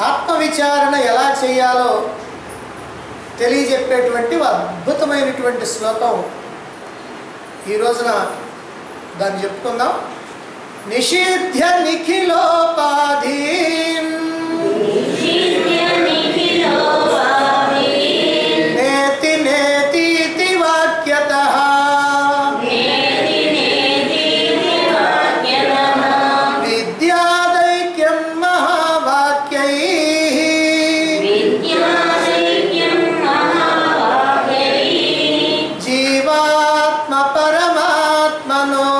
ఆత్మవిచారణ ఎలా చేయాలో తెలియజెప్పేటువంటి అద్భుతమైనటువంటి శ్లోకం ఈ రోజున దాన్ని చెప్పుకుందాం. నిషిధ్య నిఖిలోపాధీన్ నేతి నేతి వాక్యతః విద్యాదైక్యం మహావాక్యైః జీవాత్మ పరమాత్మనో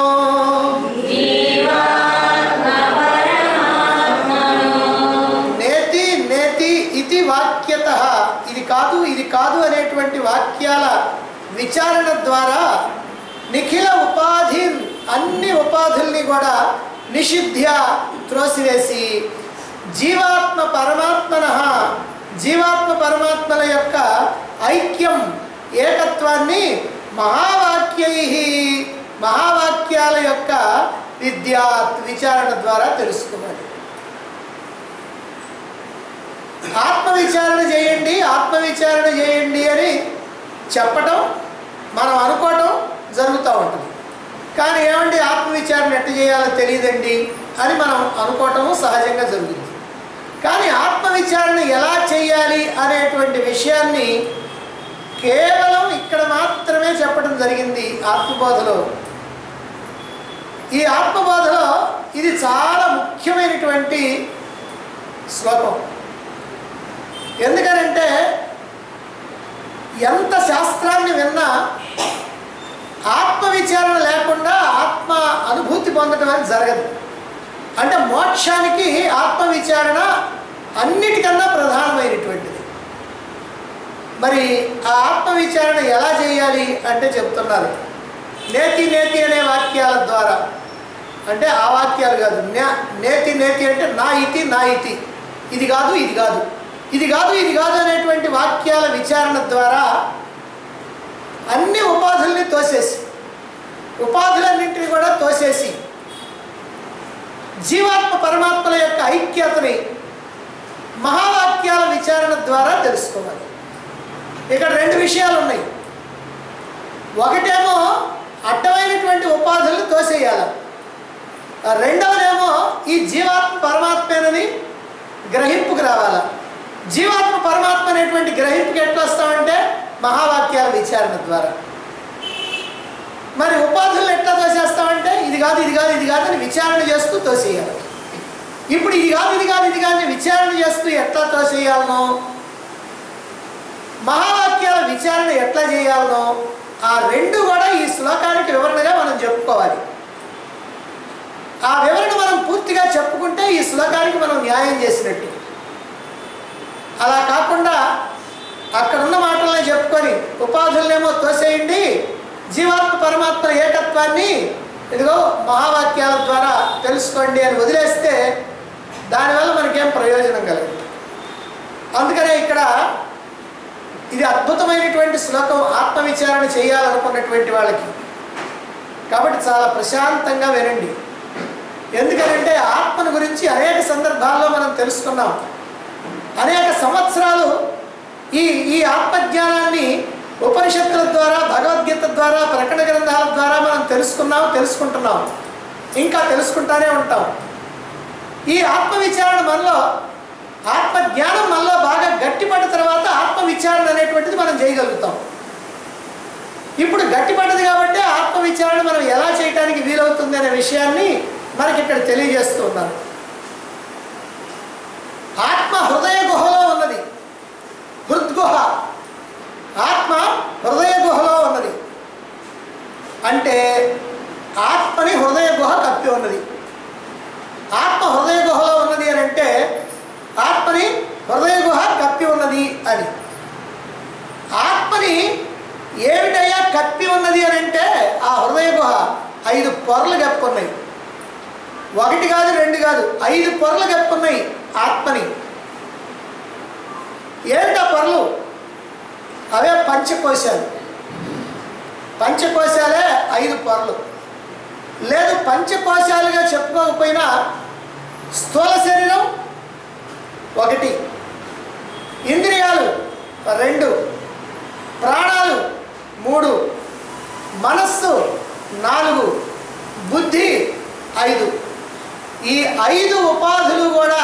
నేతి నేతి ఇది వాక్యతః ఇది కాదు అనేటువంటి వాక్యాల విచారణ ద్వారా నిఖిల ఉపాధిన్ అన్ని ఉపాధుల్ని కూడా నిషిధ్య త్రోసివేసి జీవాత్మ పరమాత్మల యొక్క ఐక్యం ఏకత్వాన్ని మహావాక్యాల యొక్క విచారణ ద్వారా తెలుసుకోవాలి. ఆత్మవిచారణ చేయండి అని చెప్పటం మనం అనుకోవటం జరుగుతూ ఉంటుంది. కానీ ఏమండి ఆత్మవిచారణ ఎట్లా చేయాలో తెలియదండి అని మనం అనుకోవటము సహజంగా జరుగుతుంది. కానీ ఆత్మవిచారణ ఎలా చేయాలి అనేటువంటి విషయాన్ని కేవలం ఇక్కడ మాత్రమే చెప్పడం జరిగింది ఆత్మబోధలో. ఈ ఆత్మబోధలో ఇది చాలా ముఖ్యమైనటువంటి శ్లోకం. ఎందుకనంటే ఎంత శాస్త్రాన్ని విన్నా ఆత్మవిచారణ లేకుండా ఆత్మ అనుభూతి పొందడం అనేది జరగదు. అంటే మోక్షానికి ఆత్మవిచారణ అన్నిటికన్నా ప్రధానమైనటువంటిది. మరి ఆ ఆత్మవిచారణ ఎలా చేయాలి అంటే చెప్తున్నారు. నేతి అనే వాక్యాల ద్వారా, అంటే ఆ వాక్యాలు కాదు, నేతి అంటే నా ఇతి ఇది కాదు అనేటువంటి వాక్యాల విచారణ ద్వారా అన్ని ఉపాధులన్నింటినీ కూడా తోసేసి జీవాత్మ పరమాత్మల యొక్క ఐక్యతని మహావాక్యాల విచారణ ద్వారా తెలుసుకోవాలి. ఇక్కడ రెండు విషయాలు ఉన్నాయి. ఒకటేమో అడ్డమైనటువంటి ఉపాధులను తోసేయాలి, రెండవదేమో ఈ జీవాత్మ పరమాత్మేనని గ్రహింపుకు రావాలి. జీవాత్మ పరమాత్మ అనేటువంటి గ్రహింపుకి ఎట్లా వస్తామంటే మహావాక్యాల విచారణ ద్వారా. మరి ఉపాధులను ఎట్లా తోసేస్తామంటే ఇది కాదు అని విచారణ చేస్తూ తోసేయాలి. ఇప్పుడు ఇది కాదు విచారణ చేస్తూ ఎట్లా తోసేయాలనో, మహావాక్యాల విచారణ ఎట్లా చేయాలనో ఆ రెండు కూడా ఈ శ్లోకానికి వివరణగా మనం చెప్పుకోవాలి. ఆ వివరణ మనం పూర్తిగా చెప్పుకుంటే ఈ శ్లోకానికి మనం న్యాయం చేసినట్టు. అలా కాకుండా అక్కడున్న మాటలనే చెప్పుకొని ఉపాధులనేమో తోసేయండి, జీవాత్మ పరమాత్మ ఏకత్వాన్ని ఇదిగో మహావాక్యాల ద్వారా తెలుసుకోండి అని వదిలేస్తే దానివల్ల మనకేం ప్రయోజనం కలగదు. అందుకనే ఇక్కడ ఇది అద్భుతమైనటువంటి శ్లోకం ఆత్మవిచారణ చేయాలనుకున్నటువంటి వాళ్ళకి. కాబట్టి చాలా ప్రశాంతంగా వినండి. ఎందుకంటే ఆత్మను గురించి అనేక సందర్భాల్లో మనం తెలుసుకున్నాం. అనేక సంవత్సరాలు ఈ ఆత్మజ్ఞానాన్ని ఉపనిషత్తుల ద్వారా, భగవద్గీత ద్వారా, ప్రకటన గ్రంథాల ద్వారా మనం తెలుసుకుంటున్నాం, ఇంకా తెలుసుకుంటానే ఉంటాం. ఈ ఆత్మవిచారణ మనలో, ఆత్మజ్ఞానం మనలో బాగా గట్టిపడిన తర్వాత ఆత్మవిచారణ అనేటువంటిది మనం చేయగలుగుతాం. ఇప్పుడు గట్టిపడ్డది కాబట్టి ఆత్మవిచారణ మనం ఎలా చేయడానికి వీలవుతుంది అనే విషయాన్ని మనకి ఇక్కడ తెలియజేస్తూ ఉన్నారు. ఆత్మ హృదయ గుహలో ఉన్నది. హృద్గుహ, ఆత్మ హృదయ గుహలో ఉన్నది అంటే ఆత్మని హృదయ గుహ కప్పి ఉన్నది. ఆత్మ హృదయ గుహలో ఉన్నది అని అంటే ఆత్మని హృదయ గుహ కప్పి ఉన్నది అని. ఆత్మని ఏమిటయ్యా కప్పి ఉన్నది అని అంటే ఆ హృదయ గుహ 5 పొరలు కప్పున్నాయి. 1 కాదు 2 కాదు 5 పొరలు కప్పున్నాయి ఆత్మని. ఏమిటా పొరలు? అవే పంచకోశాలు. పంచకోశాలే 5 పొరలు. లేదు పంచకోశాలుగా చెప్పుకోకపోయినా స్థూల శరీరం 1 1, ఇంద్రియాలు 2, ప్రాణాలు 3, మనస్సు 4, బుద్ధి 5. ఈ 5 ఉపాధులు కూడా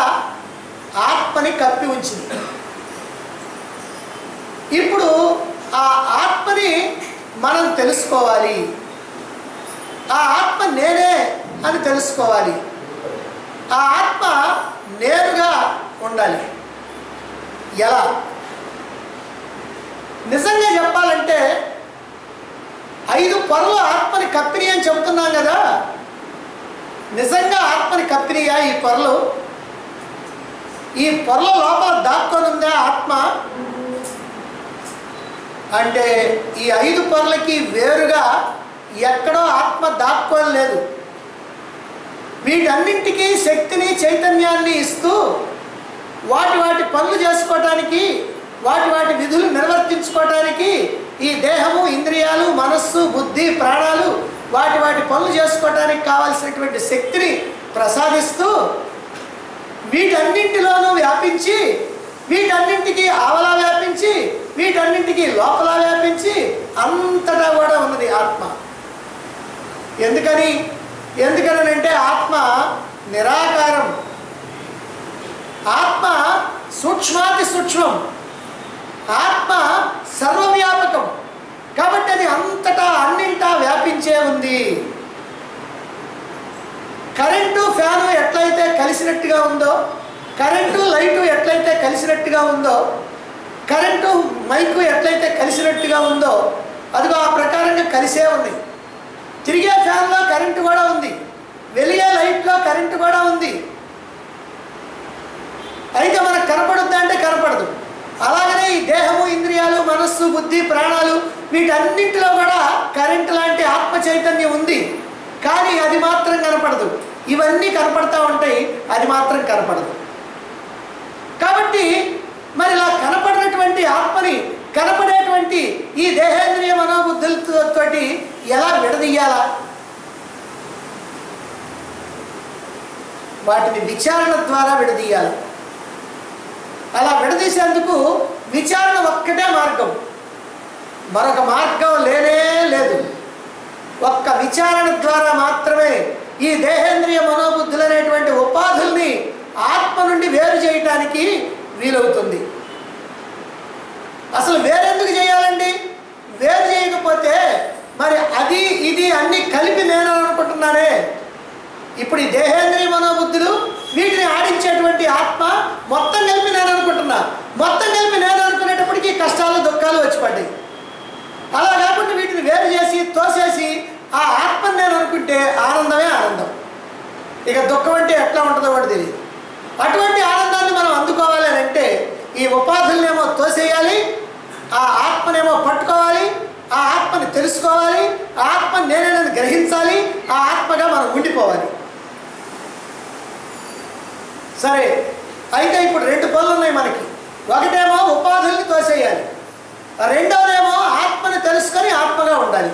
ఆత్మని కప్పి ఉంచింది. ఇప్పుడు ఆ ఆత్మని మనం తెలుసుకోవాలి. ఆ ఆత్మ నేనే అని తెలుసుకోవాలి. ఆ ఆత్మ నేరుగా ఉండాలి. ఎలా? నిజంగా చెప్పాలంటే 5 పొరలు ఆత్మని కప్పిని అని చెబుతున్నాం కదా. నిజంగా ఆత్మని కప్పినియా ఈ పొరలు? ఈ పొరల లోపల దాక్కొని ఉందా ఆత్మ అంటే ఈ 5 పొరలకి వేరుగా ఎక్కడో ఆత్మ దాక్కొని లేదు. వీటన్నింటికీ శక్తిని చైతన్యాన్ని ఇస్తూ వాటి పనులు చేసుకోవటానికి, వాటి విధులు నిర్వర్తించుకోవటానికి ఈ దేహము, ఇంద్రియాలు, మనస్సు, బుద్ధి, ప్రాణాలు వాటి పనులు చేసుకోవటానికి కావాల్సినటువంటి శక్తిని ప్రసాదిస్తూ వీటన్నింటిలోనూ వ్యాపించి, వీటన్నింటికి ఆవలా వ్యాపించి, వీటన్నింటికి లోపల వ్యాపించి అంతటా కూడా ఉన్నది ఆత్మ. ఎందుకనంటే ఆత్మ నిరాకారం. ఆత్మ సూక్ష్మాతి సూక్ష్మం. ఆత్మ సర్వవ్యాపకం. కాబట్టి అది అంతటా అన్నింటా వ్యాపించే ఉంది. కరెంటు ఫ్యాను ఎట్లయితే కలిసినట్టుగా ఉందో, కరెంటు లైటు ఎట్లయితే కలిసినట్టుగా ఉందో, కరెంటు మైకు ఎట్లయితే కలిసినట్టుగా ఉందో అదిగో ఆ ప్రకారంగా కలిసే ఉంది. తిరిగే ఫ్యాన్లో కరెంటు కూడా ఉంది, వెలిగే లైట్లో కరెంటు కూడా ఉంది. అయితే మనకు కనపడుద్దా అంటే కనపడదు. అలాగనే ఈ దేహము, ఇంద్రియాలు, మనస్సు, బుద్ధి, ప్రాణాలు వీటన్నింటిలో కూడా కరెంటు లాంటి ఆత్మ చైతన్యం ఉంది. కానీ అది మాత్రం కనపడదు. ఇవన్నీ కనపడతా ఉంటాయి, అది మాత్రం కనపడదు. కాబట్టి మరి ఇలా కనపడినటువంటి ఆత్మని కనపడేటువంటి ఈ దేహేంద్రియ మనోబుద్ధులతోటి ఎలా విడదీయాలా? వాటిని విచారణ ద్వారా విడదీయాలి. అలా విడదీసేందుకు విచారణ ఒక్కటే మార్గం, మరొక మార్గం లేనే లేదు. ఒక్క విచారణ ద్వారా మాత్రమే ఈ దేహేంద్రియ మనోబుద్ధులు అనేటువంటి ఉపాధుల్ని ఆత్మ నుండి వేరు చేయటానికి వీలవుతుంది. అసలు వేరెందుకు చేయాలండి? వేరు చేయకపోతే మరి అది ఇది అన్నీ కలిపి నేను అనుకుంటున్నానే. ఇప్పుడు ఈ దేహేంద్రియ మనోబుద్ధులు వీటిని ఆడించేటువంటి ఆత్మ మొత్తం కలిపి నేను అనుకుంటున్నా. మొత్తం కలిపి నేను అనుకునేటప్పటికీ కష్టాలు, దుఃఖాలు వచ్చి పడ్డాయి. అలా కాకుండా వీటిని వేరు చేసి తోసేసి ఆ ఆత్మని నేను అనుకుంటే ఆనందమే ఆనందం. ఇక దుఃఖం అంటే ఎట్లా ఉంటుందో కూడా తెలియదు. అటువంటి ఆనందాన్ని మనం అందుకోవాలి అని అంటే ఈ ఉపాధులనేమో తోసేయాలి, ఆ ఆత్మనేమో పట్టుకోవాలి, ఆ ఆత్మని తెలుసుకోవాలి, ఆ ఆత్మని నేనేనని గ్రహించాలి, ఆ ఆత్మగా మనం ఉండిపోవాలి. సరే, అయితే ఇప్పుడు 2 పనులు ఉన్నాయి మనకి. ఒకటేమో ఉపాధుల్ని తోసేయాలి, రెండోదేమో ఆత్మని తెలుసుకొని ఆత్మగా ఉండాలి.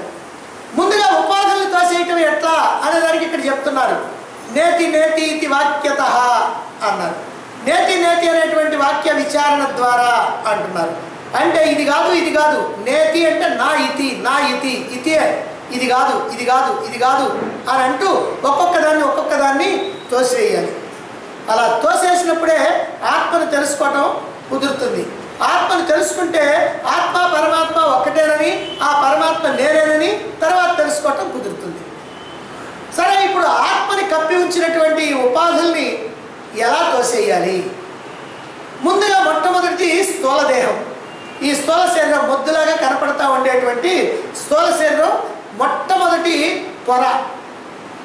ముందుగా ఉపాధుల్ని తోసేయటం ఎట్లా అనేదానికి ఇక్కడ చెప్తున్నారు. నేతి నేతి ఇది వాక్యత అన్నారు. నేతి నేతి అనేటువంటి వాక్య విచారణ ద్వారా అంటున్నారు. అంటే ఇది కాదు, ఇది కాదు. నేతి అంటే నా ఇతి, నా ఇతి, ఇతే, ఇది కాదు, ఇది కాదు, ఇది కాదు అని అంటూ ఒక్కొక్క దాన్ని తోసివేయాలి. అలా తోసేసినప్పుడే ఆత్మను తెలుసుకోవటం కుదురుతుంది. ఆత్మను తెలుసుకుంటే ఆత్మ పరమాత్మ ఒక్కటేనని, ఆ పరమాత్మ నేనేనని తర్వాత తెలుసుకోవటం కుదురుతుంది. సరే, ఇప్పుడు ఆత్మని కప్పి ఉంచినటువంటి ఉపాధుల్ని ఎలా తోసేయాలి? ముందుగా మొట్టమొదటిది స్థూల దేహం. ఈ స్థూల శరీరం మొద్దులాగా కనపడతా ఉండేటువంటి స్థూల శరీరం మొట్టమొదటి పొర,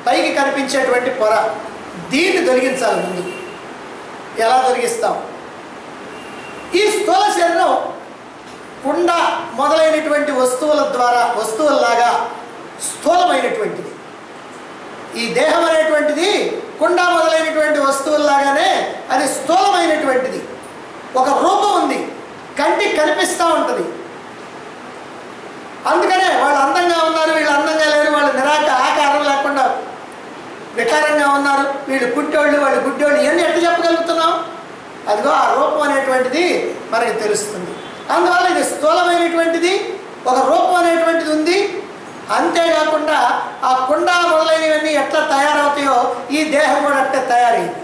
పైకి కనిపించేటువంటి పొర, దీన్ని తొలగించాలి. ముందు ఎలా తొలగిస్తాం? ఈ స్థూల శరీరం కుండ మొదలైనటువంటి వస్తువుల్లాగా స్థూలమైనటువంటిది. ఈ దేహం అనేటువంటిది కుండ మొదలైనటువంటి వస్తువుల్లాగానే అది స్థూలమైనటువంటిది. ఒక రూపం ఉంది, కంటికి కనిపిస్తూ ఉంటుంది. అందుకనే వాళ్ళు అందంగా ఉన్నారు, వీళ్ళు అందంగా లేరు, వాళ్ళు ఆకారం లేకుండా వికారంగా ఉన్నారు, వీళ్ళు కుంటోళ్ళు, వాళ్ళు గుడ్డోళ్ళు, ఇవన్నీ ఎట్లా చెప్పగలుగుతున్నాం? అదిగో ఆ రూపం అనేటువంటిది మనకి తెలుస్తుంది. అందువల్ల ఇది స్థూలమైనటువంటిది, ఒక రూపం అనేటువంటిది ఉంది. అంతేకాకుండా ఆ కుండ మొదలైనవన్నీ ఎట్లా తయారవుతాయో ఈ దేహం కూడా అట్టే తయారైంది.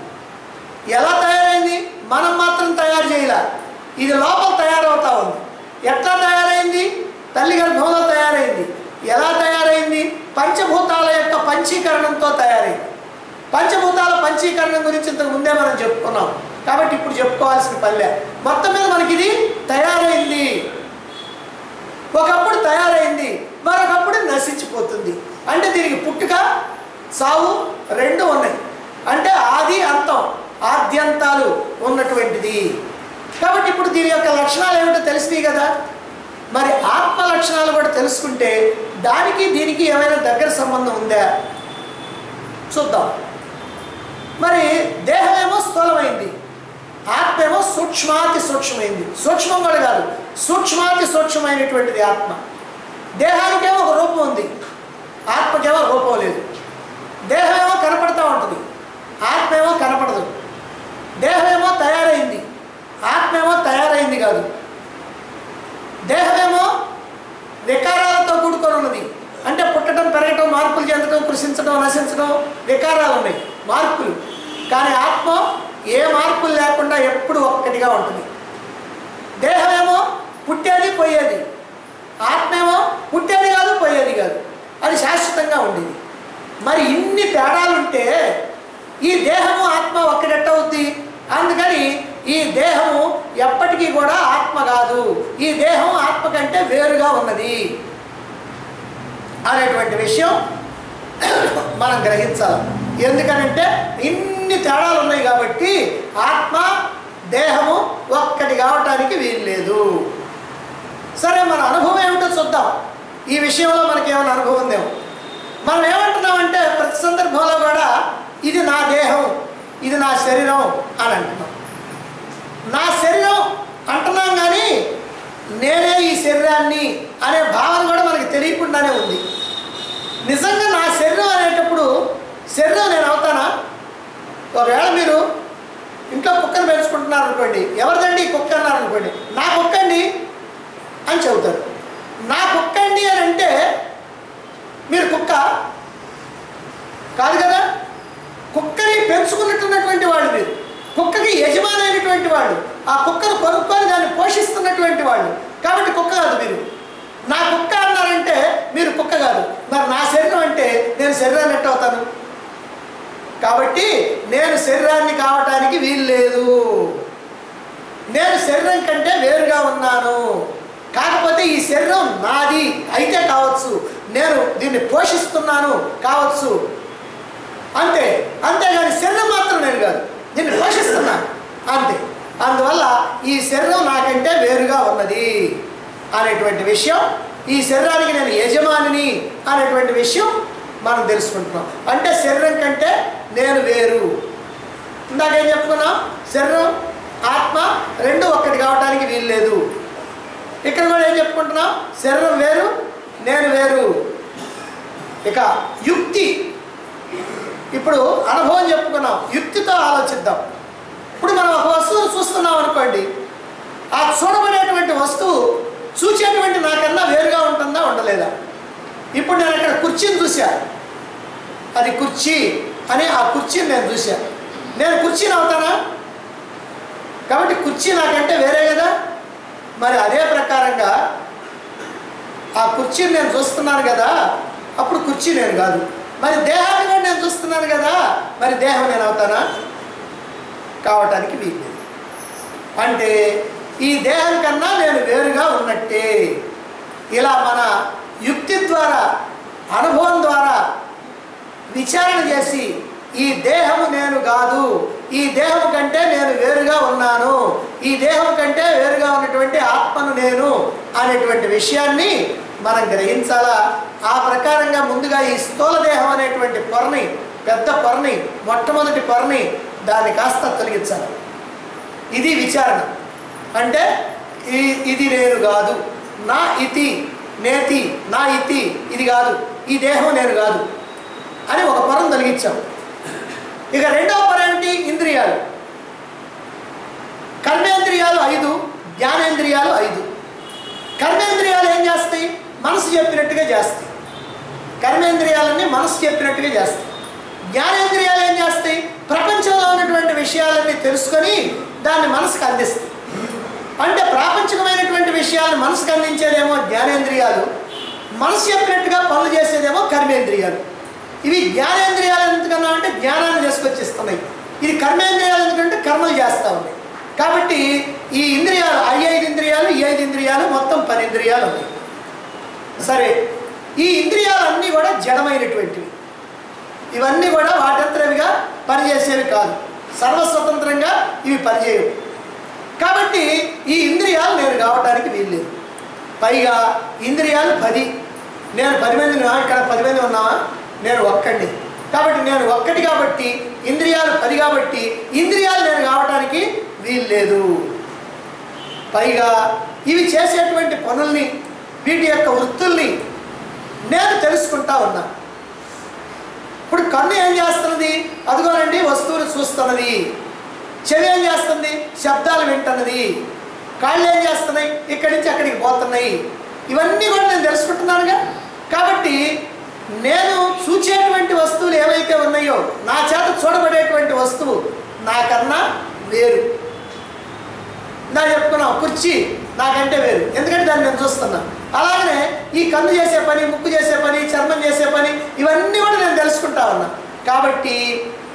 ఎలా తయారైంది? మనం మాత్రం తయారు చేయలే, ఇది లోపల తయారవుతా ఉంది. ఎట్లా తయారైంది? తల్లి గర్భంలో తయారైంది. ఎలా తయారైంది? పంచభూతాల యొక్క పంచీకరణంతో తయారైంది. పంచభూతాల పంచీకరణం గురించి ఇంతకు ముందే మనం చెప్పుకున్నాం కాబట్టి ఇప్పుడు చెప్పుకోవాల్సిన పల్లె. మొత్తం మీద మనకి ఇది తయారైంది. ఒకప్పుడు తయారైంది, మరొకప్పుడు నశించిపోతుంది. అంటే దీనికి పుట్టుక సావు రెండు ఉన్నాయి. అంటే ఆది అంతం, ఆద్యంతాలు ఉన్నటువంటిది. కాబట్టి ఇప్పుడు దీని యొక్క లక్షణాలు ఏమిటో తెలిసినాయి కదా. మరి ఆత్మ లక్షణాలు కూడా తెలుసుకుంటే దానికి దీనికి ఏమైనా దగ్గర సంబంధం ఉందా చూద్దాం. మరి దేహమేమో స్థూలమైంది, ఆత్మ ఏమో సూక్ష్మాతి సూక్ష్మమైంది. సూక్ష్మం కూడా కాదు, సూక్ష్మాతి సూక్ష్మమైనటువంటిది ఆత్మ. దేహానికేమో ఒక రూపం ఉంది, ఆత్మకేమో రూపం లేదు. దేహమేమో కనపడుతూ ఉంటుంది, ఆత్మ ఏమో కనపడదు. దేహమేమో తయారైంది, ఆత్మ ఏమో తయారైంది కాదు. దేహమేమో వికారాలతో కూడుకొని ఉన్నది. అంటే పుట్టడం, పెరగటం, మార్పులు చెందడం, కృషించడం, నశించడం, వికారాలు ఉన్నాయి, మార్పులు. కానీ ఆత్మ ఏ మార్పులు లేకుండా ఎప్పుడు ఒక్కటిగా ఉంటుంది. దేహమేమో పుట్టేది పోయేది, ఆత్మేమో పుట్టేది కాదు పోయేది కాదు, అది శాశ్వతంగా ఉండేది. మరి ఇన్ని తేడాలుంటే ఈ దేహము ఆత్మ ఒక్కటెట్టవుద్ది? అందుకని ఈ దేహము ఎప్పటికీ కూడా ఆత్మ కాదు, ఈ దేహం ఆత్మ కంటే వేరుగా ఉన్నది అనేటువంటి విషయం మనం గ్రహించాలి. ఎందుకనంటే ఇన్ని తేడాలు ఉన్నాయి కాబట్టి ఆత్మ దేహము ఒక్కటి కావటానికి వీలు లేదు. సరే, మన అనుభవం ఏమిటో చూద్దాం. ఈ విషయంలో మనకి ఏమైనా అనుభవం ఉందేమో. మనం ఏమంటున్నామంటే ప్రతి సందర్భంలో కూడా ఇది నా దేహం, ఇది నా శరీరం అని అంటున్నాం. నా శరీరం అంటున్నాం కానీ నేనే ఈ శరీరాన్ని అనే భావన కూడా మనకి తెలియకుండానే ఉంది. నిజంగా నా శరీరం అనేటప్పుడు శరీరం నేను అవుతానా? ఒకవేళ మీరు ఇంట్లో కుక్కను పెంచుకుంటున్నారు అనుకోండి, ఎవరిదండి కుక్క అన్నారు అనుకోండి, నా కుక్క అండి అని చెబుతారు. నా కుక్క అండి అని అంటే మీరు కుక్క కాదు కదా. కుక్కని పెంచుకున్నట్టున్నటువంటి వాళ్ళు, మీరు కుక్కకి యజమాని అయినటువంటి వాళ్ళు, ఆ కుక్కను కొనుక్కొని దాన్ని పోషిస్తున్నటువంటి వాళ్ళు. కాబట్టి కుక్క కాదు మీరు. నా కుక్క అన్నారంటే మీరు కుక్క కాదు. మరి నా శరీరం అంటే నేను శరీరాన్ని ఎట్ట అవుతాను? కాబట్టి నేను శరీరాన్ని కావటానికి వీలు లేదు. నేను శరీరం కంటే వేరుగా ఉన్నాను. కాకపోతే ఈ శరీరం నాది అయితే కావచ్చు, నేను దీన్ని పోషిస్తున్నాను కావచ్చు, అంతే. అంతేగాని శరీరం మాత్రం నేను కాదు, దీన్ని పోషిస్తున్నాను అంతే. అందువల్ల ఈ శరీరం నాకంటే వేరుగా ఉన్నది అనేటువంటి విషయం, ఈ శరీరానికి నేను యజమానిని అనేటువంటి విషయం మనం తెలుసుకుంటున్నాం. అంటే శరీరం కంటే నేను వేరు. ఇందాకేం చెప్పుకున్నాం? శరీరం ఆత్మ రెండు ఒక్కటి కావడానికి వీలు లేదు. ఇక్కడ కూడా ఏం చెప్పుకుంటున్నాం? శరీరం వేరు, నేను వేరు. ఇక యుక్తి, ఇప్పుడు అనుభవం చెప్పుకున్నాం, యుక్తితో ఆలోచిద్దాం. ఇప్పుడు మనం ఒక వస్తువును చూస్తున్నాం అనుకోండి, ఆ చూడబడేటువంటి వస్తువు చూసేటువంటి నాకన్నా వేరుగా ఉంటుందా ఉండలేదా? ఇప్పుడు నేను అక్కడ కుర్చీని చూసా, అది కుర్చీ అని ఆ కుర్చీని నేను చూసా, నేను కుర్చీని అవుతానా? కాబట్టి కుర్చీ నాకంటే వేరే కదా. మరి అదే ప్రకారంగా ఆ కుర్చీని నేను చూస్తున్నాను కదా, అప్పుడు కుర్చీ నేను కాదు. మరి దేహాన్ని కూడా నేను చూస్తున్నాను కదా, మరి దేహం నేను అవుతానా? కావటానికి వీలు. అంటే ఈ దేహం కన్నా నేను వేరుగా ఉన్నట్టే. ఇలా మన యుక్తి ద్వారా, అనుభవం ద్వారా విచారణ చేసి ఈ దేహము నేను కాదు, ఈ దేహం కంటే నేను వేరుగా ఉన్నాను, ఈ దేహం కంటే వేరుగా ఉన్నటువంటి ఆత్మను నేను అనేటువంటి విషయాన్ని మనం గ్రహించాలా. ఆ ప్రకారంగా ముందుగా ఈ స్థూల దేహం అనేటువంటి పొరని, పెద్ద పొరని, మొట్టమొదటి పొరని దాన్ని కాస్త తొలగించాలి. ఇది విచారణ. అంటే ఇది నేను కాదు, నా ఇతి నేతి, నా ఇతి ఇది కాదు, ఈ దేహం నేను కాదు అని ఒక పొరను తొలగించాం. ఇక రెండవ పొర ఏంటి? ఇంద్రియాలు. జ్ఞానేంద్రియాలు 5. కర్మేంద్రియాలు ఏం చేస్తాయి? మనసు చెప్పినట్టుగా చేస్తాయి. కర్మేంద్రియాలన్నీ మనసు చెప్పినట్టుగా చేస్తాయి. జ్ఞానేంద్రియాలు ఏం చేస్తాయి? ప్రపంచంలో ఉన్నటువంటి విషయాలన్నీ తెలుసుకొని దాన్ని మనసుకు అందిస్తాయి. అంటే ప్రాపంచికమైనటువంటి విషయాలను మనసుకు అందించేదేమో జ్ఞానేంద్రియాలు, మనసు చెప్పినట్టుగా పనులు చేసేదేమో కర్మేంద్రియాలు. ఇవి జ్ఞానేంద్రియాలు ఎందుకన్నా అంటే జ్ఞానాన్ని తీసుకొచ్చిస్తున్నాయి. ఇది కర్మేంద్రియాలు ఎందుకంటే కర్మలు చేస్తూ ఉన్నాయి. కాబట్టి ఈ ఇంద్రియాలు 5 ఇంద్రియాలు, ఈ 5 ఇంద్రియాలు మొత్తం 10 ఇంద్రియాలు ఉన్నాయి. సరే, ఈ ఇంద్రియాలన్నీ కూడా జడమైనటువంటివి. ఇవన్నీ కూడా వాటంతరవిగా పనిచేసేవి కాదు, సర్వస్వతంత్రంగా ఇవి పనిచేయవు. కాబట్టి ఈ ఇంద్రియాలు నేను కావడానికి వీల్లేదు. పైగా ఇంద్రియాలు 10. నేను 10 మంది, ఇక్కడ 10 మంది ఉన్నావా? నేను ఒక్కడిని. కాబట్టి నేను ఒక్కటి కాబట్టి ఇంద్రియాలు 10 కాబట్టి ఇంద్రియాలు నేను కావడానికి వీల్లేదు. పైగా ఇవి చేసేటువంటి పనుల్ని, వీటి యొక్క వృత్తుల్ని నేను తెలుసుకుంటా ఉన్నా. ఇప్పుడు కన్ను ఏం చేస్తున్నది? అదిగోనండి వస్తువులు చూస్తున్నది. చెవి ఏం చేస్తుంది? శబ్దాలు వింటున్నది. కాళ్ళు ఏం చేస్తున్నాయి? ఇక్కడి నుంచి అక్కడికి పోతున్నాయి. ఇవన్నీ కూడా నేను తెలుసుకుంటున్నానుగా. కాబట్టి నేను చూచేటువంటి వస్తువులు ఏవైతే ఉన్నాయో, నా చేత చూడబడేటువంటి వస్తువు నాకన్నా వేరు. నా చెప్పుకున్నాం, కుర్చీ నాకంటే వేరు, ఎందుకంటే దాన్ని నేను చూస్తున్నాను. అలాగనే ఈ కన్ను చేసే పని, ముక్కు చేసే పని, చర్మం చేసే పని, ఇవన్నీ కూడా నేను తెలుసుకుంటా ఉన్నా. కాబట్టి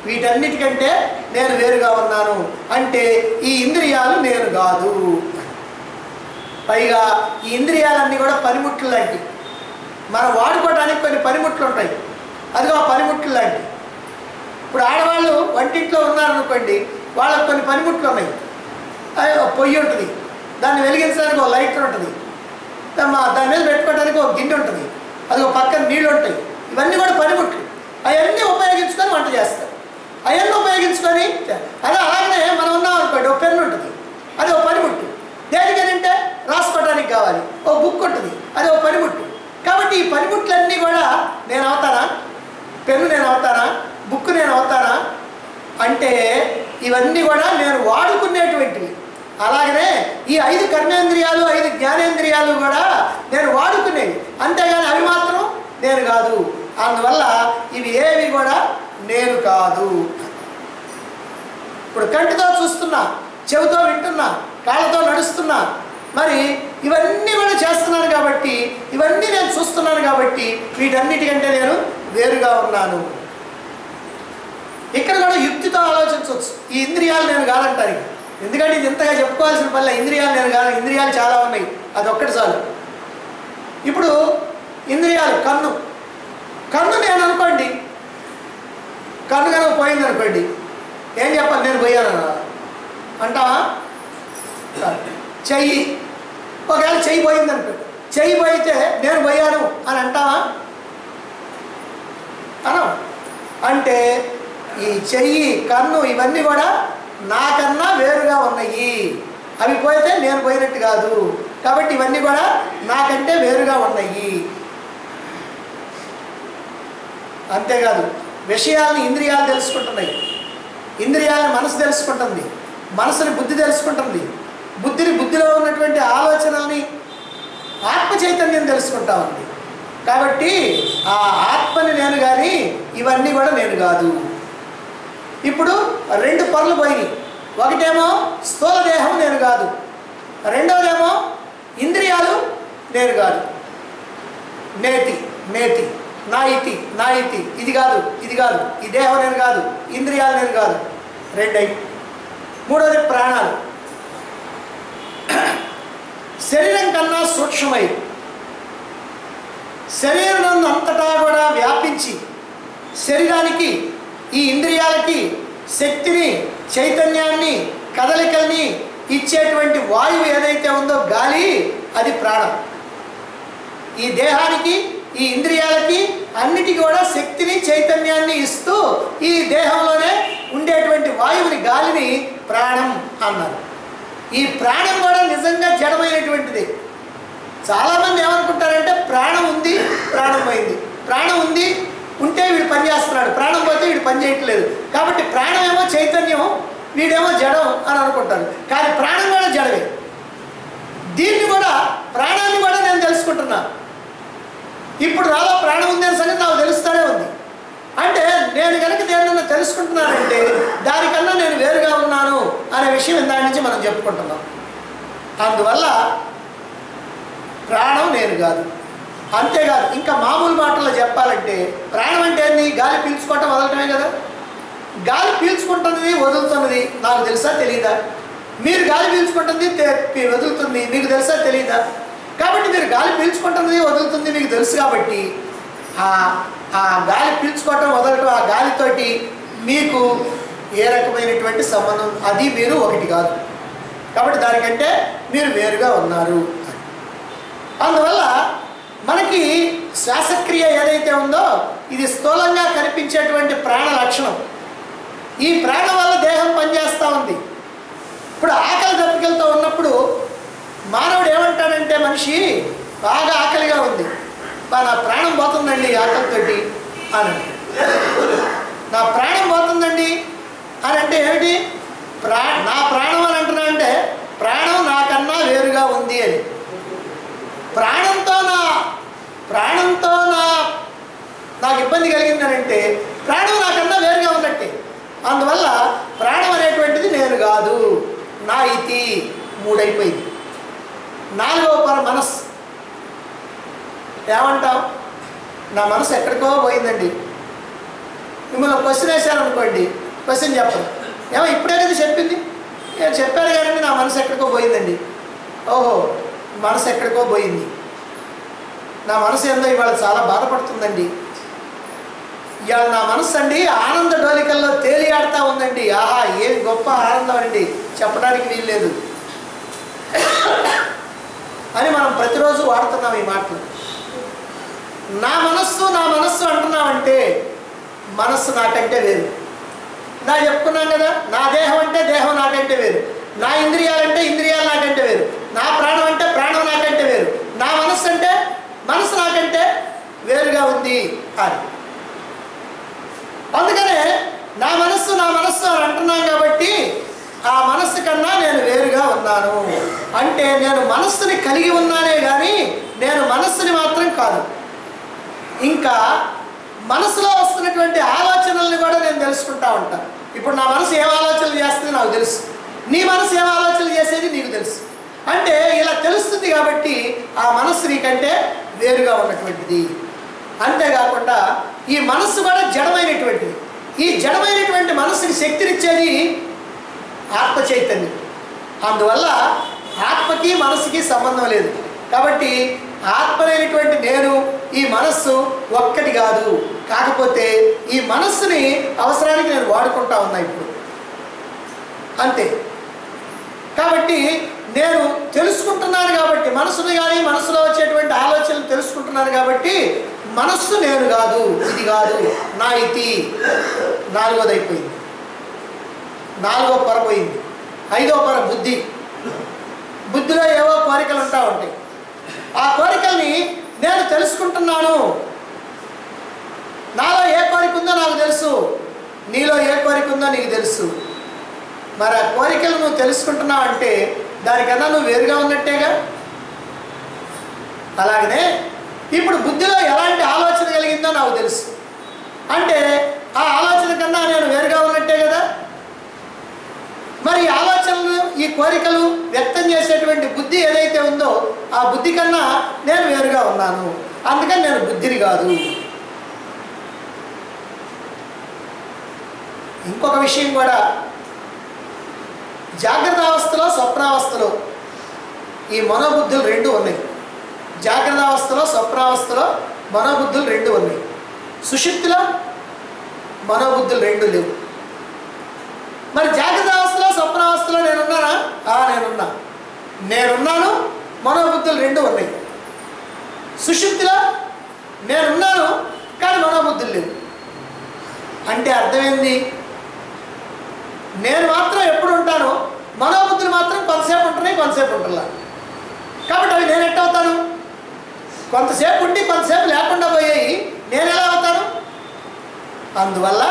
వీటన్నిటికంటే నేను వేరుగా ఉన్నాను. అంటే ఈ ఇంద్రియాలు నేను కాదు. పైగా ఈ ఇంద్రియాలన్నీ కూడా పనిముట్లు లాంటివి. మనం వాడుకోవడానికి కొన్ని పనిముట్లు ఉంటాయి, అదిగో ఆ పనిముట్లు లాంటివి. ఇప్పుడు ఆడవాళ్ళు వంటింట్లో ఉన్నారనుకోండి, వాళ్ళకి కొన్ని పనిముట్లు ఉన్నాయి. పొయ్యి ఉంటుంది, దాన్ని వెలిగించడానికి ఒక లైటర్ ఉంటుంది, దాని మీద పెట్టుకోవడానికి ఒక గిన్నె ఉంటుంది, అది ఒక పక్కన నీళ్ళు ఉంటాయి. ఇవన్నీ కూడా పనిముట్లు. అవన్నీ ఉపయోగించుకొని వంట చేస్తారు. అవన్నీ ఉపయోగించుకొని అలాగనే మనం ఉన్నాం అనుకోండి, ఒక పెన్ను ఉంటుంది, అది ఒక పనిముట్టు. దేనికేనంటే రాసుకోవడానికి కావాలి. ఒక బుక్ ఉంటుంది, అది ఒక పనిముట్టు. కాబట్టి ఈ పనిముట్లన్నీ కూడా నేను అవుతానా? పెన్ను నేను అవుతానా? బుక్ నేను అవుతానా? అంటే ఇవన్నీ కూడా నేను వాడుకునేటువంటివి. అలాగనే ఈ 5 కర్మేంద్రియాలు, 5 జ్ఞానేంద్రియాలు కూడా నేను వాడుకునేవి, అంతేగాని అవి మాత్రం నేను కాదు. అందువల్ల ఇవి ఏవి కూడా నేను కాదు. ఇప్పుడు కంటితో చూస్తున్నా, చెవితో వింటున్నా, కాళ్ళతో నడుస్తున్నా, మరి ఇవన్నీ కూడా చేస్తున్నాను కాబట్టి, ఇవన్నీ నేను చూస్తున్నాను కాబట్టి వీటన్నిటికంటే నేను వేరుగా ఉన్నాను. ఇక్కడ కూడా యుక్తితో ఆలోచించవచ్చు. ఈ ఇంద్రియాలు నేను కాదంటాను, ఎందుకంటే ఇది ఇంతగా చెప్పుకోవాల్సిన పని. ఇంద్రియాలు నేను కాదు, ఇంద్రియాలు చాలా ఉన్నాయి, అదొక్కటి చాలు. ఇప్పుడు ఇంద్రియాలు, కన్ను నేను అనుకోండి, కన్ను కనుక పోయింది అనుకోండి, ఏం చెప్పాలి? నేను పోయాను అంటావా? చెయ్యి, ఒకవేళ చెయ్యి పోయింది అనుకోండి, చెయ్యి పోయితే నేను పోయాను అని అంటావా? అనం. అంటే ఈ చెయ్యి, కన్ను ఇవన్నీ కూడా నాకన్నా వేరుగా ఉన్నాయి. అవి పోయితే నేను పోయినట్టు కాదు. కాబట్టి ఇవన్నీ కూడా నాకంటే వేరుగా ఉన్నాయి. అంతేకాదు, విషయాలను ఇంద్రియాలు తెలుసుకుంటున్నాయి, ఇంద్రియాలను మనసు తెలుసుకుంటుంది, మనసుని బుద్ధి తెలుసుకుంటుంది, బుద్ధిలో ఉన్నటువంటి ఆలోచనల్ని ఆత్మ చైతన్యం తెలుసుకుంటా ఉంది. కాబట్టి ఆ ఆత్మని నేను కానీ ఇవన్నీ కూడా నేను కాదు. ఇప్పుడు 2 పనులు పోయినాయి. ఒకటేమో స్థూల దేహం నేను కాదు, రెండవదేమో ఇంద్రియాలు నేను కాదు. నేతి నా ఇతి ఇది కాదు, ఈ దేహం నేను కాదు, ఇంద్రియాలు నేను కాదు. 2 మూడవది ప్రాణాలు. శరీరం కన్నా సూక్ష్మమై శరీరం అంతటా కూడా వ్యాపించి శరీరానికి, ఈ ఇంద్రియాలకి శక్తిని, చైతన్యాన్ని, కదలికల్ని ఇచ్చేటువంటి వాయువు ఏదైతే ఉందో గాలి, అది ప్రాణం. ఈ దేహానికి, ఈ ఇంద్రియాలకి అన్నిటికీ కూడా శక్తిని, చైతన్యాన్ని ఇస్తూ ఈ దేహంలోనే ఉండేటువంటి వాయువుని, గాలిని ప్రాణం అన్నారు. ఈ ప్రాణం కూడా నిజంగా జడమైనటువంటిది. చాలామంది ఏమనుకుంటారంటే ప్రాణం ఉంది, ప్రాణం పోయింది, ప్రాణం ఉంది ఉంటే వీడు పని చేస్తున్నాడు, ప్రాణం పోతే వీడు పని చేయట్లేదు, కాబట్టి ప్రాణం ఏమో చైతన్యం, వీడేమో జడం అని అనుకుంటారు. కానీ ప్రాణం కూడా జడమే. తెలుసుకుంటున్నానంటే దానికన్నా నేను వేరుగా ఉన్నాను అనే విషయం దాని నుంచి మనం చెప్పుకుంటున్నాం. అందువల్ల ప్రాణం నేను కాదు. అంతేకాదు, ఇంకా మామూలు మాటల్లో చెప్పాలంటే ప్రాణం అంటే ఏంది? గాలి పీల్చుకోవటం వదలటమే కదా. గాలి పీల్చుకుంటున్నది వదులుతున్నది నాకు తెలుసా తెలీదా? మీరు గాలి పీల్చుకుంటుంది వదులుతుంది మీకు తెలుసా తెలీదా? కాబట్టి మీరు గాలి పీల్చుకుంటున్నది వదులుతుంది మీకు తెలుసు కాబట్టి ఆ గాలి పీల్చుకోవటం వదలటం, ఆ గాలితోటి మీకు ఏ రకమైనటువంటి సంబంధం, అది మీరు ఒకటి కాదు. కాబట్టి దానికంటే మీరు వేరుగా ఉన్నారు. అందువల్ల మనకి శ్వాసక్రియ ఏదైతే ఉందో ఇది స్థూలంగా కనిపించేటువంటి ప్రాణ లక్షణం. ఈ ప్రాణం వల్ల దేహం పనిచేస్తూ ఉంది. ఇప్పుడు ఆకలి దప్పికలతో ఉన్నప్పుడు మానవుడు ఏమంటాడంటే, మనిషి బాగా ఆకలిగా ఉంది, నా ప్రాణం పోతుందండి ఆకలితోటి అని. నా ప్రాణం పోతుందండి అని అంటే ఏమిటి? నా ప్రాణం అని అంటున్నా అంటే ప్రాణం నాకన్నా వేరుగా ఉంది అని. ప్రాణంతో నాకు ఇబ్బంది కలిగిందనంటే ప్రాణం నాకన్నా వేరుగా ఉన్నట్టే. అందువల్ల ప్రాణం అనేటువంటిది నేను కాదు, నా ఇతి 3 అయిపోయింది. 4వ పర మనస్సు. ఏమంటావు? నా మనసు ఎక్కడికో పోయిందండి. మిమ్మల్ని క్వశ్చన్ వేశారనుకోండి, క్వశ్చన్ చెప్పదు. ఏమో ఇప్పుడే కదా చెప్పింది, నేను చెప్పాను కానీ నా మనసు ఎక్కడికో పోయిందండి. ఓహో, మనసు ఎక్కడికో పోయింది. నా మనసు ఏందో ఇవాళ చాలా బాధపడుతుందండి. ఇవాళ నా మనసు అండి ఆనంద డోలికల్లో తేలియాడుతూ ఉందండి. ఆహా, ఏం గొప్ప ఆనందం అండి, చెప్పడానికి వీల్లేదు అని మనం ప్రతిరోజు వాడుతున్నాం ఈ మాటలు. నా మనస్సు అంటున్నామంటే మనస్సు నాకంటే వేరు. నా చెప్పుకున్నాం కదా, నా దేహం అంటే దేహం నాకంటే వేరు, నా ఇంద్రియాలంటే ఇంద్రియాలు నాకంటే వేరు, నా ప్రాణం అంటే ప్రాణం నాకంటే వేరు, నా మనస్సు అంటే మనసు నాకంటే వేరుగా ఉంది అని. అందుకనే నా మనస్సు అని అంటున్నాం కాబట్టి ఆ మనస్సు కన్నా నేను వేరుగా ఉన్నాను అంటే నేను మనస్సుని కలిగి ఉన్నానే కానీ నేను మనస్సుని మాత్రం కాదు. ఇంకా మనసులో వస్తున్నటువంటి ఆలోచనల్ని కూడా నేను తెలుసుకుంటా ఉంటాను. ఇప్పుడు నా మనసు ఏం ఆలోచనలు చేస్తుంది నాకు తెలుసు, నీ మనసు ఏం ఆలోచనలు చేసేది నీకు తెలుసు. అంటే ఇలా తెలుస్తుంది కాబట్టి ఆ మనస్సు నీకంటే వేరుగా ఉన్నటువంటిది. అంతేకాకుండా ఈ మనస్సు కూడా జడమైనటువంటిది. ఈ జడమైనటువంటి మనస్సుకి శక్తినిచ్చేది ఆత్మ చైతన్యం. అందువల్ల ఆత్మకి మనస్సుకి సంబంధం లేదు. కాబట్టి ఆత్మలైనటువంటి నేను ఈ మనస్సు ఒక్కటి కాదు. కాకపోతే ఈ మనస్సుని అవసరానికి నేను వాడుకుంటా ఉన్నా ఇప్పుడు, అంతే. కాబట్టి నేను తెలుసుకుంటున్నాను కాబట్టి మనస్సుని కానీ మనస్సులో వచ్చేటువంటి ఆలోచనలు తెలుసుకుంటున్నాను కాబట్టి మనస్సు నేను కాదు, ఇది కాదు, నా ఇతి 4వది అయిపోయింది. 4వ పొర పోయింది. 5వ పొర బుద్ధి. బుద్ధిలో ఏవో కోరికలు ఉంటా ఉంటాయి. ఆ కోరికల్ని నేను తెలుసుకుంటున్నాను. నాలో ఏ కోరిక ఉందో నాకు తెలుసు, నీలో ఏ కోరిక ఉందో నీకు తెలుసు. మరి ఆ కోరికలు నువ్వు తెలుసుకుంటున్నావు అంటే దానికన్నా నువ్వు వేరుగా ఉన్నట్టేగా. అలాగనే ఇప్పుడు బుద్ధిలో ఎలాంటి ఆలోచన కలిగిందో నాకు తెలుసు అంటే ఆ ఆలోచన కన్నా నేను వేరుగా ఉన్నట్టే కదా. మరి ఈ ఆలోచనలు, ఈ కోరికలు వ్యక్తం చేసేటువంటి బుద్ధి ఏదైతే ఉందో ఆ బుద్ధి కన్నా నేను వేరుగా ఉన్నాను. అందుకని నేను బుద్ధిని కాదు. ఇంకొక విషయం కూడా, జాగ్రత్త అవస్థలో స్వప్నావస్థలో ఈ మనోబుద్ధులు 2 ఉన్నాయి. జాగ్రత్త అవస్థలో స్వప్నావస్థలో మనోబుద్ధులు 2 ఉన్నాయి. సుషుప్తిలో మనోబుద్ధులు 2 లేవు. మరి జాగ్రత్త అవస్థలో స్వప్నావస్థలో నేనున్నానా? నేనున్నాను, మనోబుద్ధులు 2 ఉన్నాయి. సుషుప్తిలో నేనున్నాను కానీ మనోబుద్ధులు లేవు. అంటే అర్థమైంది, నేను మాత్రం ఎప్పుడు ఉంటాను, మనోబుద్ధులు మాత్రం కొంతసేపు ఉంటున్నాయి, కొంతసేపు ఉంటున్నా. కాబట్టి అవి నేను ఎట్టవుతాను? కొంతసేపు ఉండి కొంతసేపు లేకుండా పోయాయి, నేను ఎలా అవుతాను? అందువల్ల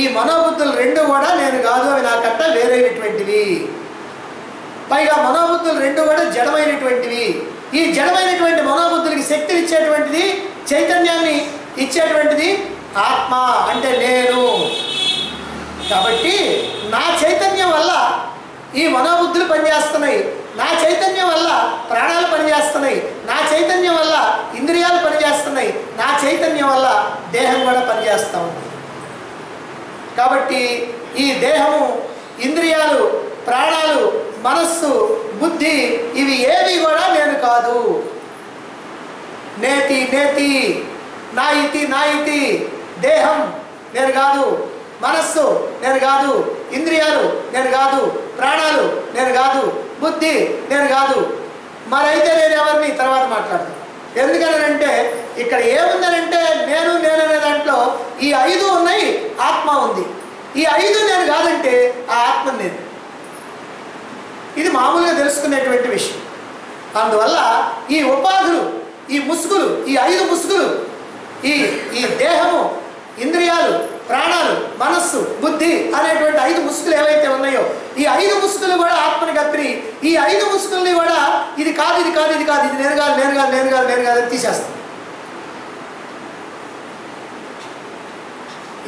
ఈ మనోబుద్ధులు 2 కూడా నేను కాదు, అవి నాకంట వేరైనటువంటివి. పైగా మనోబుద్ధులు 2 కూడా జడమైనటువంటివి. ఈ జడమైనటువంటి మనోబుద్ధులకి శక్తిని ఇచ్చేటువంటిది, చైతన్యాన్ని ఇచ్చేటువంటిది ఆత్మ, అంటే నేను. కాబట్టి నా చైతన్యం వల్ల ఈ మనోబుద్ధులు పనిచేస్తున్నాయి, నా చైతన్యం వల్ల ప్రాణాలు పనిచేస్తున్నాయి, నా చైతన్యం వల్ల ఇంద్రియాలు పనిచేస్తున్నాయి, నా చైతన్యం వల్ల దేహం కూడా పనిచేస్తూ ఉంది. కాబట్టి ఈ దేహము, ఇంద్రియాలు, ప్రాణాలు, మనస్సు, బుద్ధి ఇవి ఏవి కూడా నేను కాదు. నేతి నేతి, నా ఇతి నా ఇతి. దేహం నేను కాదు, మనస్సు నేను కాదు, ఇంద్రియాలు నేను కాదు, ప్రాణాలు నేను కాదు, బుద్ధి నేను కాదు. మరైతే నేను ఎవరిని తర్వాత మాట్లాడతాను. ఎందుకనంటే ఇక్కడ ఏముందనంటే నేను అనే దాంట్లో ఈ 5 ఉన్నాయి, ఆత్మ ఉంది. ఈ 5 నేను కాదంటే ఆ ఆత్మ నేను. ఇది మామూలుగా తెలుసుకునేటువంటి విషయం. అందువల్ల ఈ ఉపాధులు, ఈ ముసుగులు, ఈ 5 ముసుగులు, ఈ దేహము, ఇంద్రియాలు, ప్రాణాలు, మనస్సు, బుద్ధి అనేటువంటి 5 ముసుగులు ఏవైతే ఉన్నాయో ఈ 5 ముసుగులు కూడా ఆత్మని కప్పిరి. ఈ 5 ముసుగుల్ని కూడా ఇది కాదు, ఇది కాదు, ఇది కాదు, ఇది నేను కాదు, నేను కాదు, నేను కాదు, నేను కాదు అని తీసేస్తాం.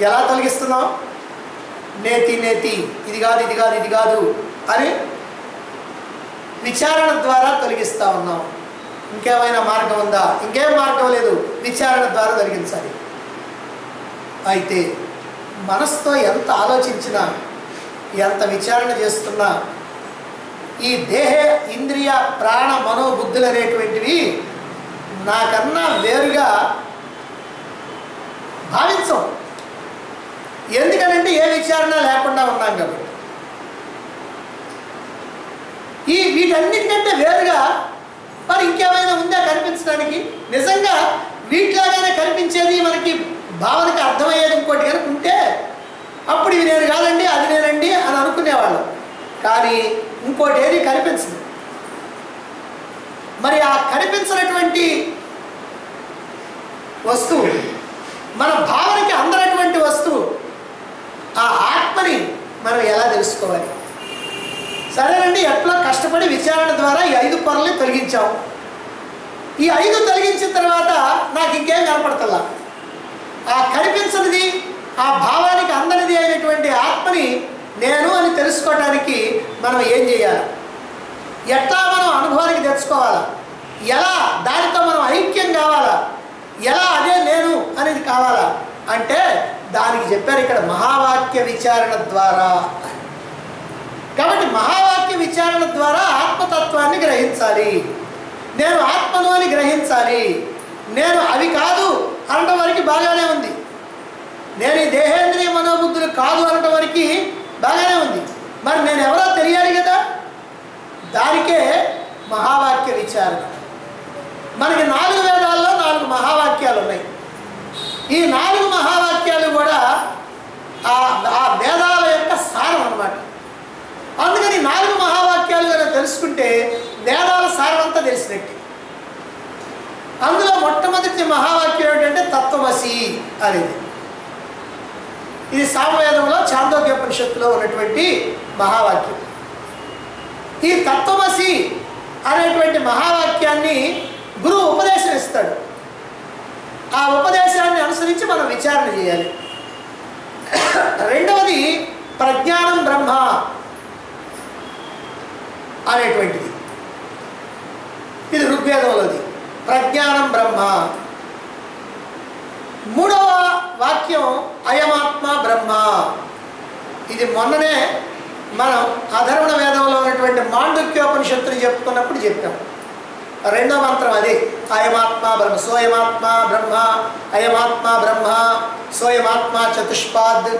ఎలా తొలగిస్తున్నాం? నేతి నేతి, ఇది కాదు, ఇది కాదు, ఇది కాదు అని విచారణ ద్వారా తొలగిస్తూ ఉన్నాం. ఇంకేమైనా మార్గం ఉందా? ఇంకేం మార్గం లేదు, విచారణ ద్వారా తొలగించాలి. అయితే మనసుతో ఎంత ఆలోచించినా, ఎంత విచారణ చేస్తున్నా ఈ దేహ, ఇంద్రియ, ప్రాణ, మనోబుద్ధులు అనేటువంటివి నాకన్నా వేరుగా భావించం. ఎందుకనంటే ఏ విచారణ లేకుండా ఉన్నాం కాబట్టి. వీటన్నిటికంటే వేరుగా మరి ఇంకేమైనా ఉందా కనిపించడానికి? నిజంగా వీటిలాగానే కనిపించేది మనకి భావనకి అర్థమయ్యేది ఇంకోటి కనుక ఉంటే అప్పుడు ఇవి నేను కాదండి, అది నేనండి అని అనుకునేవాళ్ళం. కానీ ఇంకోటి ఏది కనిపించదు. మరి ఆ కనిపించినటువంటి వస్తువు, మన భావనకి అందనటువంటి వస్తువు, ఆ ఆత్మని మనం ఎలా తెలుసుకోవాలి? సరేనండి, ఎట్లా కష్టపడి విచారణ ద్వారా ఈ 5 పొరల్ని తొలగించాం. ఈ 5 తొలగించిన తర్వాత నాకు ఇంకేం కనపడతలా. ఆ కనిపించనిది, ఆ భావానికి అందనిది అయినటువంటి ఆత్మని నేను అని తెలుసుకోవడానికి మనం ఏం చేయాలి? ఎట్లా మనం అనుభవానికి తెచ్చుకోవాలా? ఎలా దానితో మనం ఐక్యం కావాలా? ఎలా అదే నేను అనేది కావాలా అంటే దానికి చెప్పారు ఇక్కడ మహావాక్య విచారణ ద్వారా. కాబట్టి మహావాక్య విచారణ ద్వారా ఆత్మతత్వాన్ని గ్రహించాలి. నేను ఆత్మను అని గ్రహించాలి. నేను అవి కాదు అనడం వరకు బాగానే ఉంది. నేను ఈ దేహేంద్రియ మనోబుద్ధులు కాదు అనడం వరకు బాగానే ఉంది. మరి నేను ఎవరో తెలియాలి కదా, దానికే మహావాక్య విచారణ. మనకి 4 వేదాల్లో 4 మహావాక్యాలు ఉన్నాయి. ఈ 4 మహావాక్యాలు కూడా ఆ వేదాల యొక్క సారం అన్నమాట. అందుకని 4 మహావాక్యాలు కనుక తెలుసుకుంటే వేదాల సారం అంతా తెలిసినట్టు. అందులో మొట్టమొదటి మహావాక్యం ఏంటంటే తత్వమసి అనేది. ఇది సామవేదంలో చాందోగ్యోపనిషత్తులో ఉన్నటువంటి మహావాక్యం. ఈ తత్వమసి అనేటువంటి మహావాక్యాన్ని గురువు ఉపదేశం ఇస్తాడు. ఆ ఉపదేశాన్ని అనుసరించి మనం విచారణ చేయాలి. రెండవది ప్రజ్ఞానం బ్రహ్మ అనేటువంటిది. ఇది ఋగ్వేదంలోది ప్రజ్ఞానం బ్రహ్మ. మూడవ వాక్యం అయమాత్మ బ్రహ్మ. ఇది మొన్ననే మనం అధర్వణ వేదంలో ఉన్నటువంటి మాండుక్యోపనిషత్తుని చెప్పుకున్నప్పుడు చెప్పాం. రెండో మంత్రం అది అయమాత్మ బ్రహ్మ. సోయమాత్మ బ్రహ్మ, అయమాత్మ బ్రహ్మ, సోయమాత్మ చతుష్పాద్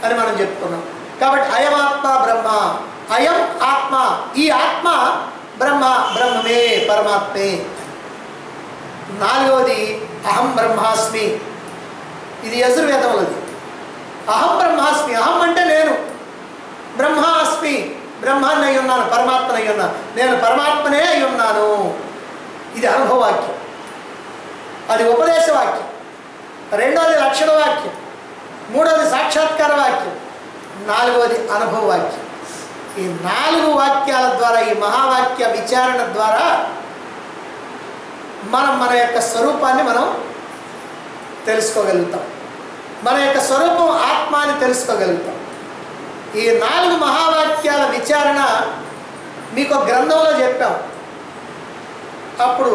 అని మనం చెప్పుకున్నాం. కాబట్టి అయమాత్మ బ్రహ్మ, అయం ఆత్మ, ఈ ఆత్మ బ్రహ్మ, బ్రహ్మమే, పరమాత్మే. నాలుగవది అహం బ్రహ్మాస్మి. ఇది యజుర్వేదంలోది. అహం బ్రహ్మాస్మి, అహం అంటే నేను, బ్రహ్మాస్మి బ్రహ్మాన్ని అయి ఉన్నాను, పరమాత్మని అయి ఉన్నాను, నేను పరమాత్మనే అయి ఉన్నాను. ఇది అనుభవవాక్యం. అది ఉపదేశ వాక్యం. రెండవది లక్షణ వాక్యం. మూడవది సాక్షాత్కార వాక్యం. నాలుగవది అనుభవ వాక్యం. ఈ 4 వాక్యాల ద్వారా, ఈ మహావాక్య విచారణ ద్వారా మన యొక్క స్వరూపాన్ని మనం తెలుసుకోగలుగుతాం. మన యొక్క స్వరూపం ఆత్మ అని తెలుసుకోగలుగుతాం. ఈ 4 మహావాక్యాల విచారణ మీకు గ్రంథంలో చెప్పాం. అప్పుడు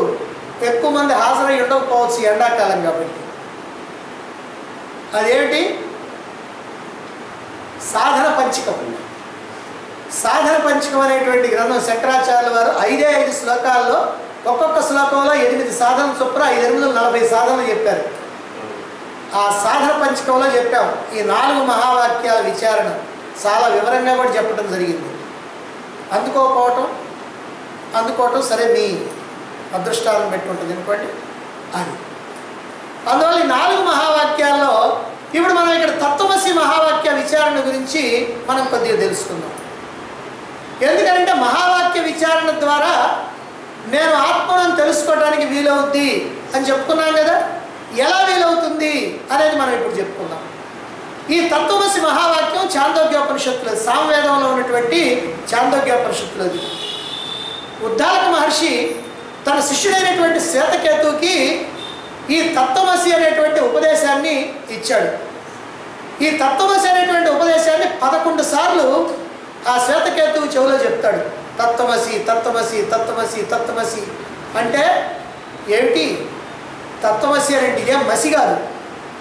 ఎక్కువ మంది హాజరై ఉండకపోవచ్చు, ఎండాకాలం కాబట్టి. అదేమిటి? సాధన పంచకం. సాధన పంచకం అనేటువంటి గ్రంథం శంకరాచార్యుల వారు 5 శ్లోకాల్లో ఒక్కొక్క శ్లోకంలో 8 సాధనలు చొప్పున 5, 8, 40 సాధనలు చెప్పారు. ఆ సాధన పంచకంలో చెప్పాం ఈ 4 మహావాక్యాల విచారణ చాలా వివరంగా కూడా చెప్పడం జరిగింది. అందుకోవటం సరే మీ అదృష్టాలను పెట్టి ఉంటుంది అనుకోండి. అది అందువల్ల ఈ 4 మహావాక్యాల్లో ఇప్పుడు మనం ఇక్కడ తత్వమసి మహావాక్య విచారణ గురించి మనం కొద్దిగా తెలుసుకుందాం. ఎందుకంటే మహావాక్య విచారణ ద్వారా నేను ఆత్మను తెలుసుకోవడానికి వీలవుద్ది అని చెప్పుకున్నాం కదా. ఎలా వీలవుతుంది అనేది మనం ఇప్పుడు చెప్పుకుందాం. ఈ తత్వమసి మహావాక్యం చాందోగ్యోపనిషత్తులో, సామవేదంలో ఉన్నటువంటి చాందోగ్యోపనిషత్తులోది. ఉద్దాలక మహర్షి తన శిష్యుడైనటువంటి శ్వేతకేతువుకి ఈ తత్వమసి అనేటువంటి ఉపదేశాన్ని ఇచ్చాడు. ఈ తత్వమసి అనేటువంటి ఉపదేశాన్ని 11 సార్లు ఆ శ్వేతకేతువు చెవిలో చెప్తాడు. తత్వమసి తత్వమసి తత్వమసి తత్వమసి అంటే ఏమిటి? తత్వమసి అంటే ఇదేం మసి కాదు.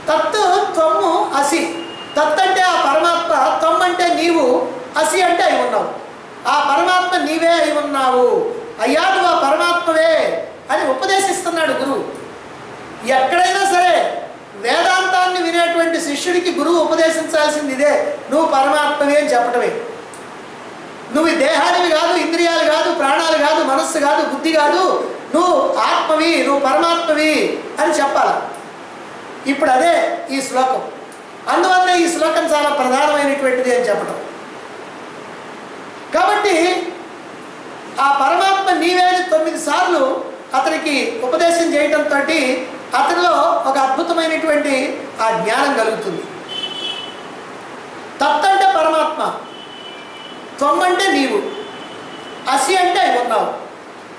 తత్ త్వము అసి. తత్ అంటే ఆ పరమాత్మ, త్వం అంటే నీవు, అసి అంటే అయి ఉన్నావు. ఆ పరమాత్మ నీవే అయి ఉన్నావు, అయ్యా నువ్వు ఆ పరమాత్మవే అని ఉపదేశిస్తున్నాడు గురువు. ఎక్కడైనా సరే వేదాంతాన్ని వినేటువంటి శిష్యుడికి గురువు ఉపదేశించాల్సింది ఇదే, నువ్వు పరమాత్మవే అని చెప్పటమే. నువ్వు దేహానివి కాదు, ఇంద్రియాలు కాదు, ప్రాణాలు కాదు, మనస్సు కాదు, బుద్ధి కాదు, నువ్వు ఆత్మవి, నువ్వు పరమాత్మవి అని చెప్పాలి. ఇప్పుడు అదే ఈ శ్లోకం. అందువల్ల ఈ శ్లోకం చాలా ప్రధానమైనటువంటిది అని చెప్పడం. కాబట్టి ఆ పరమాత్మ నీవే అని 9 సార్లు అతనికి ఉపదేశం చేయడంతో అతనిలో ఒక అద్భుతమైనటువంటి ఆ జ్ఞానం కలుగుతుంది. తత్ అంటే పరమాత్మ, త్వం అంటే నీవు, అసి అంటే అయి ఉన్నావు,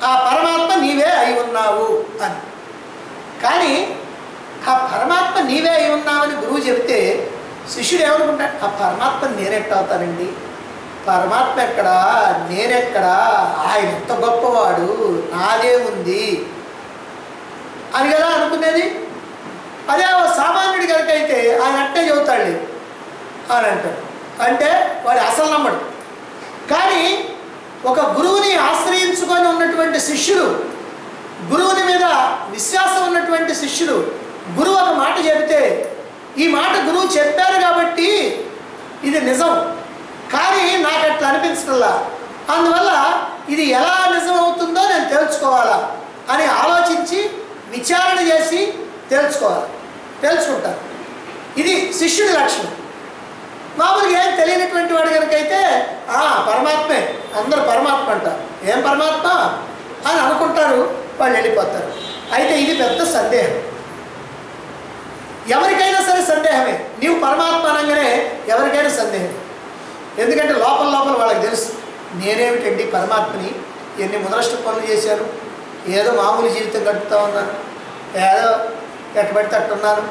ఆ పరమాత్మ నీవే అయి ఉన్నావు అని. కానీ ఆ పరమాత్మ నీవే అయి ఉన్నావని గురువు చెబితే శిష్యుడు ఏమనుకుంటాడు? ఆ పరమాత్మ నేనెట్ట అవుతానండి, పరమాత్మ ఎక్కడా, నేనెక్కడా, ఆయన ఎంత గొప్పవాడు, నాదే ఉంది అని కదా అనుకునేది. అదే సామాన్యుడి కనుక అయితే ఆయన అట్టే చెబుతాడు అని అంటాడు. అంటే వాడు అసలు నమ్మడు. కానీ ఒక గురువుని ఆశ్రయించుకొని ఉన్నటువంటి శిష్యుడు, గురువుని మీద విశ్వాసం ఉన్నటువంటి శిష్యుడు, గురువు ఒక మాట చెబితే ఈ మాట గురువు చెప్పారు కాబట్టి ఇది నిజం, కానీ నాకు అట్లా అనిపించట్లా, అందువల్ల ఇది ఎలా నిజం అవుతుందో నేను తెలుసుకోవాలా అని ఆలోచించి విచారణ చేసి తెలుసుకుంటారు. ఇది శిష్యుడి లక్షణం. మామూలుగా ఏం తెలియనటువంటి వాడు కనుకైతే పరమాత్మే, అందరూ పరమాత్మ అంటారు, ఏం పరమాత్మ అని అనుకుంటారు, వాళ్ళు వెళ్ళిపోతారు. అయితే ఇది పెద్ద సందేహం. ఎవరికైనా సరే సందేహమే. నీవు పరమాత్మ అనగానే ఎవరికైనా సందేహం. ఎందుకంటే లోపల వాళ్ళకి తెలుసు, నేనేమిటండి పరమాత్మని, ఎన్ని ముదరష్ట పనులు చేశాను, ఏదో మామూలు జీవితం గడుపుతూ ఉన్నాను, ఏదో ఎట్టబడితే అట్టున్నాను,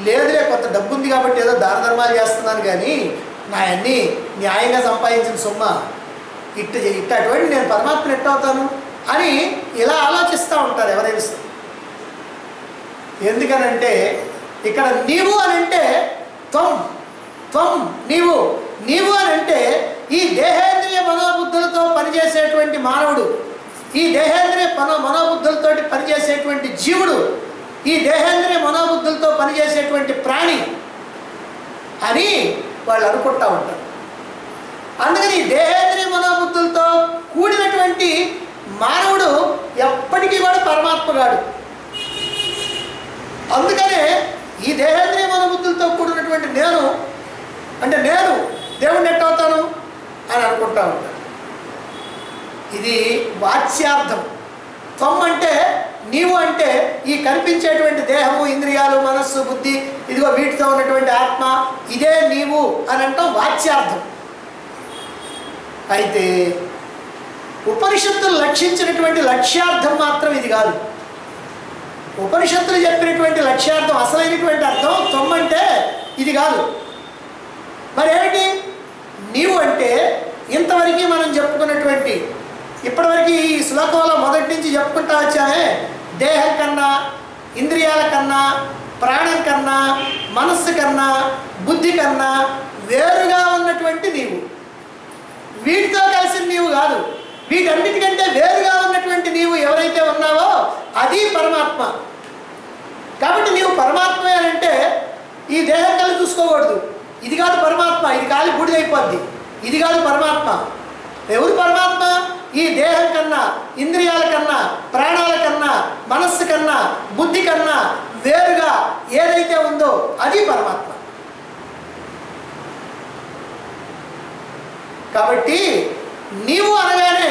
లేదులే కొంత డబ్బు ఉంది కాబట్టి ఏదో దాన ధర్మాలు చేస్తున్నాను, కానీ నా అన్నీ న్యాయంగా సంపాదించిన సొమ్మ ఇట్ట అటువంటి నేను పరమాత్మని ఎట్టవుతాను అని ఇలా ఆలోచిస్తూ ఉంటారు ఎవరైనా. ఎందుకనంటే ఇక్కడ నీవు అని అంటే త్వం నీవు అని అంటే ఈ దేహేంద్రియ మనోబుద్ధులతో పనిచేసేటువంటి మానవుడు, ఈ దేహేంద్రియ మనోబుద్ధులతో పనిచేసేటువంటి జీవుడు, ఈ దేహేంద్రియ మనోబుద్ధులతో పనిచేసేటువంటి ప్రాణి అని వాళ్ళు అనుకుంటూ ఉంటారు. అందుకని ఈ దేహేంద్రియ మనోబుద్ధులతో కూడినటువంటి మానవుడు ఎప్పటికీ కూడా పరమాత్మ కాడు. అందుకనే ఈ దేహేంద్రియ మనోబుద్ధులతో కూడినటువంటి నేను దేవుణ్ణి ఎట్టవుతాను అని అనుకుంటా ఉంటాను. ఇది వాచ్యార్థం. త్వం అంటే నీవు అంటే ఈ కనిపించేటువంటి దేహము, ఇంద్రియాలు, మనస్సు, బుద్ధి, ఇదిగో వీటితో ఉన్నటువంటి ఆత్మ, ఇదే నీవు అని అంటాం వాచ్యార్థం. అయితే ఉపనిషత్తులు లక్షించినటువంటి లక్ష్యార్థం మాత్రం ఇది కాదు. ఉపనిషత్తులు చెప్పినటువంటి లక్ష్యార్థం, అసలైనటువంటి అర్థం త్వం అంటే ఇది కాదు. మరి ఏమిటి? నీవు అంటే ఇంతవరకు మనం చెప్పుకున్నటువంటి ఇప్పటివరకు ఈ శ్లోకంలో మొదటి నుంచి చెప్పుకుంటా వచ్చామే, దేహం కన్నా, ఇంద్రియాల కన్నా, ప్రాణం కన్నా, మనస్సు కన్నా, బుద్ధి కన్నా వేరుగా ఉన్నటువంటి నీవు, వీటితో కలిసిన నీవు కాదు, వీటన్నిటికంటే వేరుగా ఉన్నటువంటి నీవు ఎవరైతే ఉన్నావో అది పరమాత్మ. కాబట్టి నీవు పరమాత్మే అని అంటే ఈ దేహం కలిసి చూసుకోకూడదు. ఇది కాదు పరమాత్మ, ఇది కాలి బూడిదైపోద్ది, ఇది కాదు పరమాత్మ. ఎవరు పరమాత్మ? ఈ దేహం కన్నా, ఇంద్రియాల కన్నా, ప్రాణాల కన్నా, మనస్సు కన్నా, బుద్ధి కన్నా వేరుగా ఏదైతే ఉందో అది పరమాత్మ. కాబట్టి నీవు అనగానే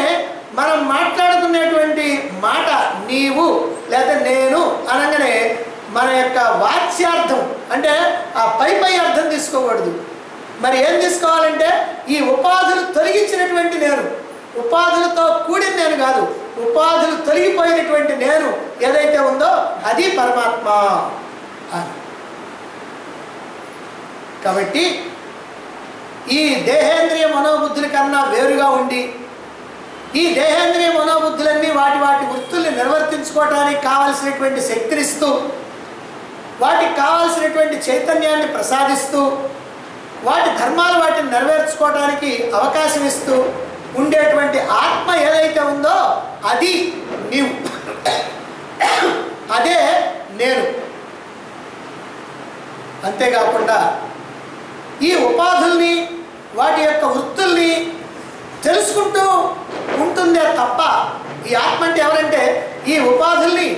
మనం మాట్లాడుకునేటువంటి మాట నీవు లేదా నేను అనగానే మన యొక్క వాచ్యార్థం అంటే ఆ పై అర్థం తీసుకోకూడదు. మరి ఏం తీసుకోవాలంటే ఈ ఉపాధులు తొలగించినటువంటి నేను, ఉపాధులతో కూడిన నేను కాదు, ఉపాధులు తొలగిపోయినటువంటి నేను ఏదైతే ఉందో అది పరమాత్మ అని. కాబట్టి ఈ దేహేంద్రియ మనోబుద్ధుల కన్నా వేరుగా ఉండి ఈ దేహేంద్రియ మనోబుద్ధులన్నీ వాటి వాటి వృత్తుల్ని నిర్వర్తించుకోవడానికి కావలసినటువంటి శక్తినిస్తూ, వాటికి కావలసినటువంటి చైతన్యాన్ని ప్రసాదిస్తూ, వాటి ధర్మాలు వాటిని నెరవేర్చుకోవడానికి అవకాశం ఇస్తూ ఉండేటువంటి ఆత్మ ఏదైతే ఉందో అది నీవు, అదే నేను. అంతేకాకుండా ఈ ఉపాధుల్ని వాటి యొక్క వృత్తుల్ని తెలుసుకుంటూ ఉంటుందే తప్ప ఈ ఆత్మ అంటే ఎవరంటే ఈ ఉపాధుల్ని,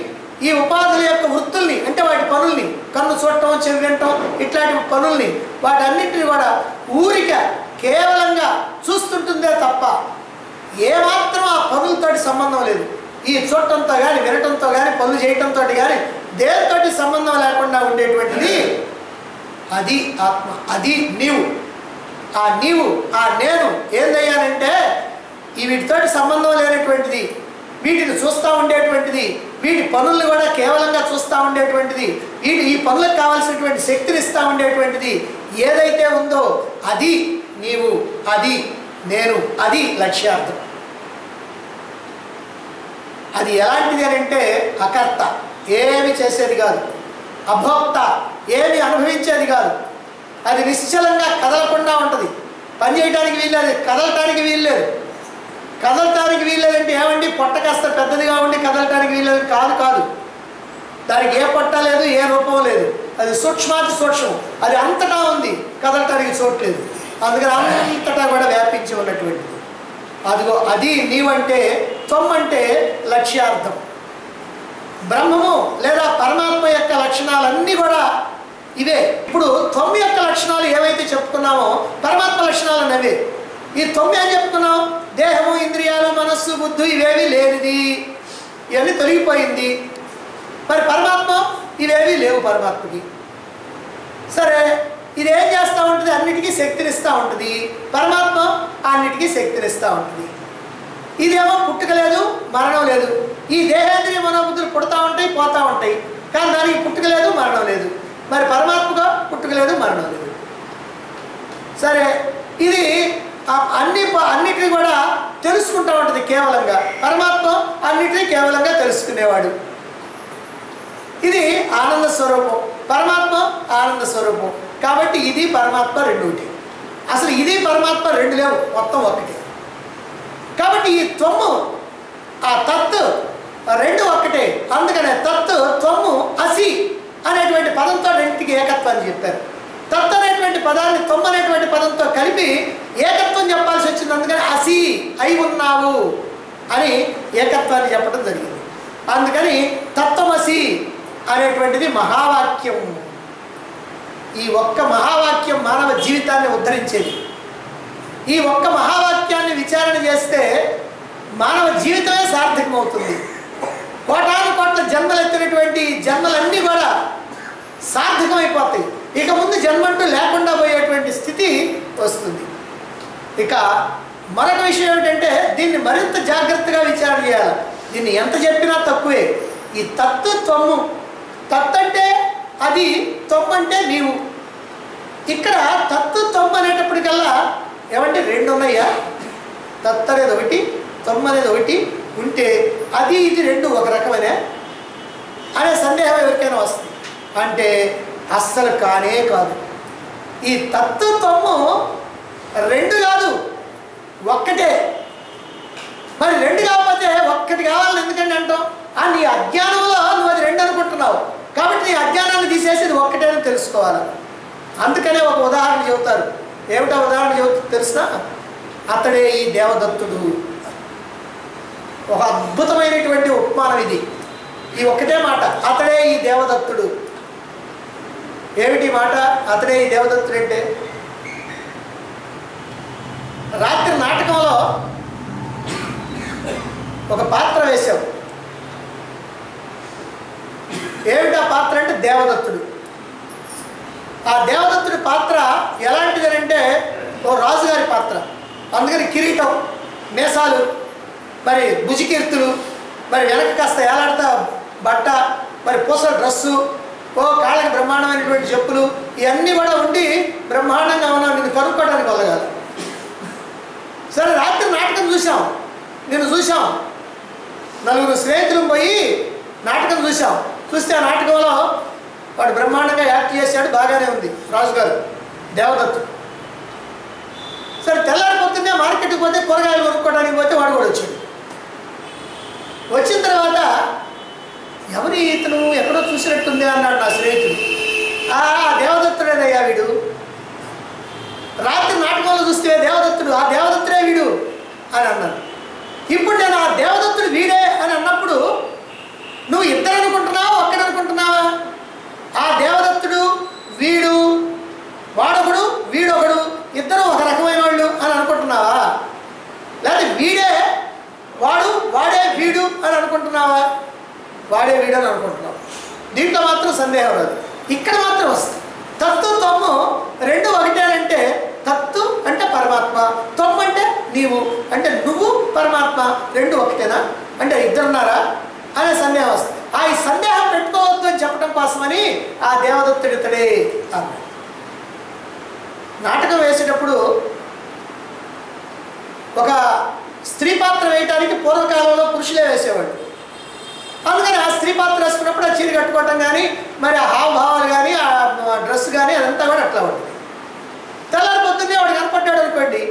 ఈ ఉపాధుల యొక్క వృత్తుల్ని అంటే వాటి పనుల్ని, కన్ను చూడటం, చెవి వినటం, ఇట్లాంటి పనుల్ని వాటన్నిటిని కూడా ఊరిక కేవలంగా చూస్తుంటుందే తప్ప ఏమాత్రం ఆ పనులతోటి సంబంధం లేదు. ఈ చూడటంతో కానీ, వినటంతో కానీ, పనులు చేయటంతో కానీ దేనితోటి సంబంధం లేకుండా ఉండేటువంటిది అది ఆత్మ, అది నీవు. ఆ నీవు, ఆ నేను ఏందయ్యానంటే ఈ వీటితోటి సంబంధం లేనటువంటిది, వీటిని చూస్తూ ఉండేటువంటిది, వీటి పనులను కూడా కేవలంగా చూస్తూ ఉండేటువంటిది, ఈ పనులకు కావాల్సినటువంటి శక్తిని ఇస్తూ ఉండేటువంటిది ఏదైతే ఉందో అది నీవు, అది నేను, అది లక్ష్యార్థం. అది ఎలాంటిది అని అంటే అకర్త, ఏమి చేసేది కాదు, అభోక్త, ఏమి అనుభవించేది కాదు, అది నిశ్చలంగా కదలకుండా ఉంటుంది, పని చేయడానికి వీల్లేదు, కదలటానికి వీల్లేదు. కదలటానికి వీల్లేదంటే ఏమండి పొట్ట కాస్త పెద్దదిగా ఉండి కదలటానికి వీల్లేదు కాదు, కాదు. దానికి ఏ పొట్ట లేదు, ఏ రూపం లేదు, అది సూక్ష్మాతి సూక్ష్మం, అది అంతటా ఉంది, కదలటానికి చోట్లేదు. అందుకని అంతటా కూడా వ్యాపించి ఉన్నటువంటిది అదిగో అది నీవంటే. త్వమ్మంటే లక్ష్యార్థం. బ్రహ్మము లేదా పరమాత్మ యొక్క లక్షణాలన్నీ కూడా ఇవే. ఇప్పుడు త్వం యొక్క లక్షణాలు ఏవైతే చెప్పుకున్నామో పరమాత్మ లక్షణాలు అనేవి. ఈ త్వం ఏం చెప్పుకున్నాం? దేహము, ఇంద్రియాలు, మనస్సు, బుద్ధి ఇవేవి లేనిది, ఇవన్నీ తొలగిపోయింది. మరి పరమాత్మ ఇవేవి లేవు పరమాత్మకి. సరే, ఇది ఏం చేస్తూ ఉంటుంది? అన్నిటికీ శక్తినిస్తూ ఉంటుంది. పరమాత్మ అన్నిటికీ శక్తినిస్తూ ఉంటుంది. ఇదేమో పుట్టుక లేదు, మరణం లేదు. ఈ దేహేంద్రియ మనోబుద్ధులు పుడతా ఉంటాయి, పోతూ ఉంటాయి, కానీ దానికి పుట్టుక లేదు, మరణం లేదు. మరి పరమాత్మగా పుట్టుక లేదు, మరణం లేదు. సరే, ఇది అన్నిటిని కూడా తెలుసుకుంటూ ఉంటుంది కేవలంగా. పరమాత్మ అన్నిటినీ కేవలంగా తెలుసుకునేవాడు. ఇది ఆనంద స్వరూపం, పరమాత్మ ఆనంద స్వరూపం. కాబట్టి ఇది పరమాత్మ రెండు ఒకటి. అసలు ఇది పరమాత్మ రెండు లేవు, మొత్తం ఒకటి. కాబట్టి ఈ త్వమ్ము, ఆ తత్ రెండు ఒక్కటే. అందుకనే తత్, త్వమ్ము, అసి అనేటువంటి పదంతో రెండింటికి ఏకత్వాన్ని చెప్పారు. తత్ అనేటువంటి పదాన్ని త్వమ్ అనేటువంటి పదంతో కలిపి ఏకత్వం చెప్పాల్సి వచ్చింది. అందుకని అసి, అయి ఉన్నావు అని ఏకత్వాన్ని చెప్పడం జరిగింది. అందుకని తత్వమసి అనేటువంటిది మహావాక్యం. ఈ ఒక్క మహావాక్యం మానవ జీవితాన్ని ఉద్ధరించేది. ఈ ఒక్క మహావాక్యాన్ని విచారణ చేస్తే మానవ జీవితమే సార్థకమవుతుంది. కోటాను కోట్ల జన్మలు ఎత్తినటువంటి జన్మలన్నీ కూడా సార్థకమైపోతాయి. ఇక ముందు జన్మంటూ లేకుండా పోయేటువంటి స్థితి వస్తుంది. ఇక మరొక విషయం ఏమిటంటే దీన్ని మరింత జాగ్రత్తగా విచారణ చేయాలి. దీన్ని ఎంత చెప్పినా తక్కువే. ఈ తత్తు త్వమ్ము, తత్ అంటే అది, త్వమ్ అంటే నీవు. ఇక్కడ తత్తు త్వమ్ అనేటప్పటికల్లా ఏమంటే రెండు ఉన్నాయా? తత్ అనేది ఒకటి, తొమ్మ అనేది ఒకటి ఉంటే అది ఇది రెండు ఒక రకమైన అనే సందేహం ఎవరికైనా వస్తుంది. అంటే అస్సలు కానే కాదు. ఈ తత్తు తొమ్ము రెండు కాదు, ఒక్కటే. మరి రెండు కాకపోతే ఒక్కటి కావాలని ఎందుకంటే అంటాం? నీ అజ్ఞానంలో నువ్వు అది రెండు అనుకుంటున్నావు కాబట్టి నీ అజ్ఞానాన్ని తీసేసి ఇది ఒక్కటే అని తెలుసుకోవాలి. అందుకనే ఒక ఉదాహరణ చెబుతారు. ఏమిటా ఉదాహరణ చెబుతుంది తెలుసా? అతడే ఈ దేవదత్తుడు. ఒక అద్భుతమైనటువంటి ఉపమానం ఇది. ఈ ఒక్కటే మాట, అతడే ఈ దేవదత్తుడు. ఏమిటి మాట? అతడే ఈ దేవదత్తుడు అంటే రాత్రి నాటకంలో ఒక పాత్ర వేశాం. ఏమిటా పాత్ర అంటే దేవదత్తుడు. ఆ దేవదత్తుడి పాత్ర ఎలాంటిదనంటే ఓ రాజుగారి పాత్ర. అందుకని కిరీటం, మేసాలు, మరి భుజకీర్తులు, మరి వెనక కాస్త ఏలాడతా బట్ట, మరి పూసల డ్రస్సు, ఓ కాళ్ళకి బ్రహ్మాండమైనటువంటి చెప్పులు, ఇవన్నీ కూడా ఉండి బ్రహ్మాండంగా ఉన్నావు. నిన్ను కనుక్కోవడానికి వెళ్ళగాలి. సరే రాత్రి నాటకం చూసాం, నిన్ను చూసాం. నలుగురు స్నేహితులు పోయి నాటకం చూసాం. చూస్తే ఆ నాటకంలో వాడు బ్రహ్మాండంగా యాక్ట్ చేశాడు, బాగానే ఉంది రాజుగారు దేవదత్తు. సరే తెల్లారిపోతుంటే మార్కెట్కి పోతే కూరగాయలు కొనుక్కోవడానికి పోతే వాడు కూడా వచ్చాడు. వచ్చిన తర్వాత ఎవరి ఇతను ఎక్కడో చూసినట్టుంది అన్నాడు నా స్నేహితుడు. దేవదత్తుడేనయ్యా వీడు. రాత్రి నాటకంలో చూస్తే దేవదత్తుడు, ఆ దేవదత్తుడే వీడు అని అన్నాను. ఇప్పుడు నేను ఆ దేవదత్తుడు వీడే అని అన్నప్పుడు నువ్వు ఇద్దరు అనుకుంటున్నావా ఒక్కడనుకుంటున్నావా? ఆ దేవదత్తుడు వీడు, వాడొకడు వీడొకడు, ఇద్దరు ఒక రకమైన వాళ్ళు అని అనుకుంటున్నావా? లేదా వీడే వాడు వాడే వీడు అని అనుకుంటున్నావా? వాడే వీడు అని అనుకుంటున్నావు. దీంట్లో మాత్రం సందేహం రాదు. ఇక్కడ మాత్రం వస్తుంది. తత్తు తొమ్ము రెండు ఒకటేనంటే తత్తు అంటే పరమాత్మ, తొమ్ము అంటే నీవు అంటే నువ్వు పరమాత్మ రెండు ఒకటేనా అంటే ఇద్దరున్నారా అనే సందేహం వస్తుంది. ఈ సందేహం పెట్టుకోవద్దు అని చెప్పడం కోసమని ఆ దేవదత్తుడు ఇతడే అన్నాడు. నాటకం వేసేటప్పుడు ఒక స్త్రీ పాత్ర వేయటానికి పూర్వకాలంలో పురుషులే వేసేవాడు. అందుకని ఆ స్త్రీ పాత్ర వేసుకున్నప్పుడు ఆ చీర కట్టుకోవటం కానీ, మరి ఆ హావభావాలు కానీ, ఆ డ్రెస్ కానీ అదంతా కూడా అట్లా ఉంటుంది. తెల్లారి పొద్దున్నే వాడు కనపడ్డాడు అనుకోండి,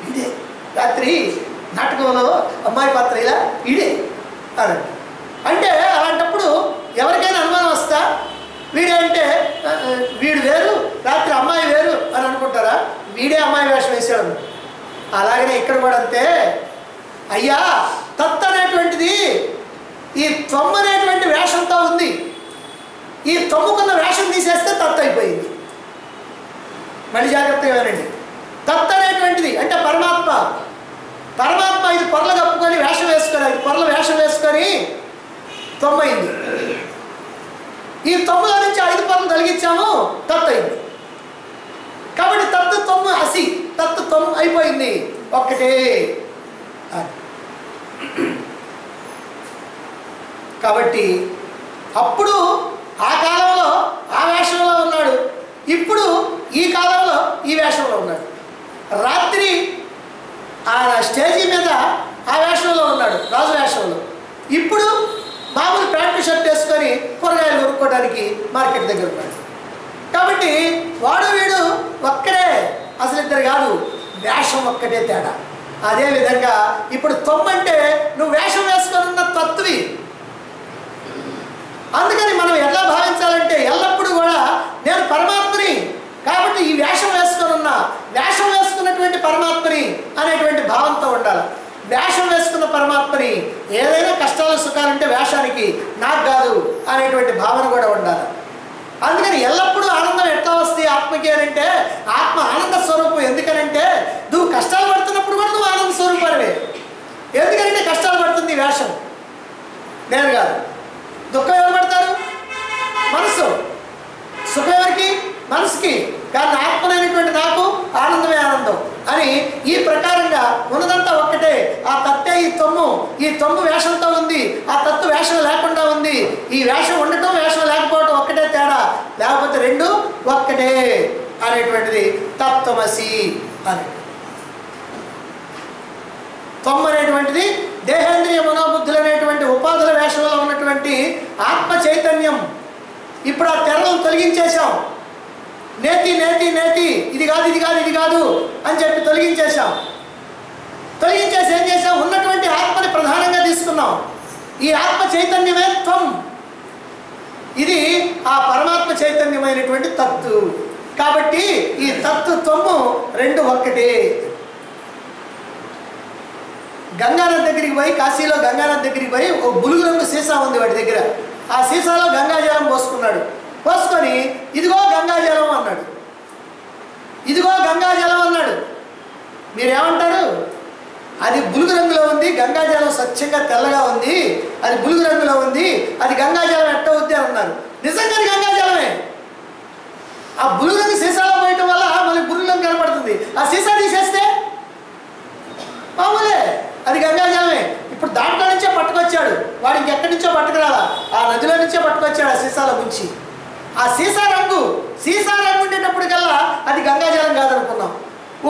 ఇదే రాత్రి నాటకంలో అమ్మాయి పాత్ర ఇలా వీడే అనండి. అంటే అలాంటప్పుడు ఎవరికైనా అనుమానం వస్తా? వీడే అంటే వీడు వేరు, రాత్రి అమ్మాయి వేరు అని అనుకుంటారా? వీడే అమ్మాయి వేషం వేసాడు. అలాగనే ఇక్కడ కూడా అంతే. అయ్యా తత్ అనేటువంటిది ఈ తొమ్ము అనేటువంటి వేషంతో ఉంది. ఈ తొమ్ముకున్న వేషం తీసేస్తే తత్ అయిపోయింది. మళ్ళీ జాగ్రత్తగా వినండి. తత్ అనేటువంటిది అంటే పరమాత్మ. పరమాత్మ ఇది పొరలు కప్పుకొని వేషం వేసుకొని, ఇది పొరల వేషం వేసుకొని తొమ్మైంది. ఈ తొమ్ముల నుంచి 5 పొరలు తొలగించాము, తత్ అయింది. కాబట్టి తత్తు తొమ్ము అసి, తత్తు తొమ్ము అయిపోయింది, ఒక్కటే. కాబట్టి అప్పుడు ఆ కాలంలో ఆ వేషంలో ఉన్నాడు, ఇప్పుడు ఈ కాలంలో ఈ వేషంలో ఉన్నాడు. రాత్రి ఆ స్టేజీ మీద ఆ వేషంలో ఉన్నాడు, రాజు వేషంలో. ఇప్పుడు మామూలు ప్యాంటు షర్ట్ వేసుకొని కూరగాయలు కొనుక్కోవడానికి మార్కెట్ దగ్గర ఉన్నాడు. కాబట్టి వాడు వీడు ఒక్కడే, అసలు ఇద్దరు కాదు, వేషం ఒక్కటే తేడా. అదేవిధంగా ఇప్పుడు తొమ్మంటే నువ్వు వేషం వేసుకొని ఉన్న తత్వి. అందుకని మనం ఎలా భావించాలంటే ఎల్లప్పుడూ కూడా నేను పరమాత్మని, కాబట్టి ఈ వేషం వేసుకొని ఉన్నా, వేషం వేసుకున్నటువంటి పరమాత్మని అనేటువంటి భావంతో ఉండాలి. వేషం వేసుకున్న పరమాత్మని ఏదైనా కష్టాలు సుఖాలుంటే వేషానికి, నాకు కాదు అనేటువంటి భావన కూడా ఉండాలి. అందుకని ఎల్లప్పుడూ ఆనందం ఎట్లా వస్తుంది ఆత్మకి అని అంటే, ఆత్మ ఆనంద స్వరూపం. ఎందుకనంటే నువ్వు కష్టాలు పడుతున్నప్పుడు కూడా నువ్వు ఆనంద స్వరూపానివే. ఎందుకంటే కష్టాలు పడుతుంది వేషం, నేను కాదు. దుఃఖం ఎవరు పడతారు? మనసు. సుఖం ఎవరికి? మనసుకి. కానీ ఆత్మనైనటువంటి నాకు ఆనందమే ఆనందం అని ఈ ప్రకారంగా ఉన్నదంతా ఒక్కటే. ఆ తత్తే ఈ తొమ్ము. ఈ తొమ్ము వేషంతో ఉంది, ఆ తత్తు వేషం లేకుండా ఉంది. ఈ వేషం ఉండటం వేషం లేకపోవటం ఒక్కటే తేడా. లేకపోతే రెండు ఒక్కటే అనేటువంటిది తత్వమసి అని. త్వం అనేటువంటిది దేహేంద్రియ మనోబుద్ధులు అనేటువంటి ఉపాధుల వేషంలో ఉన్నటువంటి ఆత్మ చైతన్యం. ఇప్పుడు ఆ తెరలను తొలగించేశాం. నేతి నేతి నేతి, ఇది కాదు ఇది కాదు ఇది కాదు అని చెప్పి తొలగించేశాం. తొలగించేసి ఏం చేసాం? ఉన్నటువంటి ఆత్మని ప్రధానంగా తీసుకున్నాం. ఈ ఆత్మ చైతన్యమే త్వం. ఇది ఆ పరమాత్మ చైతన్యమైనటువంటి తత్తు. కాబట్టి ఈ తత్తు త్వము రెండు ఒక్కటే. గంగానది దగ్గరికి పోయి, కాశీలో గంగానది దగ్గరికి పోయి ఓ బులుగు రంగు సీసా ఉంది వాడి దగ్గర. ఆ సీసాలో గంగాజలం పోసుకున్నాడు. పోసుకొని ఇదిగో గంగాజలం అన్నాడు. ఇదిగో గంగాజలం అన్నాడు. మీరేమంటారు? అది బులుగు రంగులో ఉంది, గంగాజలం స్వచ్ఛంగా తెల్లగా ఉంది, అది బులుగు రంగులో ఉంది, అది గంగాజలం ఎట్ట అవుద్ది అని అన్నారు. నిజంగా గంగాజలమే. ఆ బులుగు రంగు సీసాలో పోయటం వల్ల మళ్ళీ బులుగు రంగు కనపడుతుంది. ఆ సీసా తీసేస్తే మామూలే, అది గంగాజలమే. ఇప్పుడు దాంట్లో నుంచే పట్టుకొచ్చాడు వాడు, ఇంకెక్కడి నుంచో పట్టుకురాలా, ఆ నదిలో నుంచే పట్టుకొచ్చాడు ఆ సీసాలో ముంచి. ఆ సీసా రంగు ఉండేటప్పటికల్లా అది గంగాజలం కాదనుకున్నాం.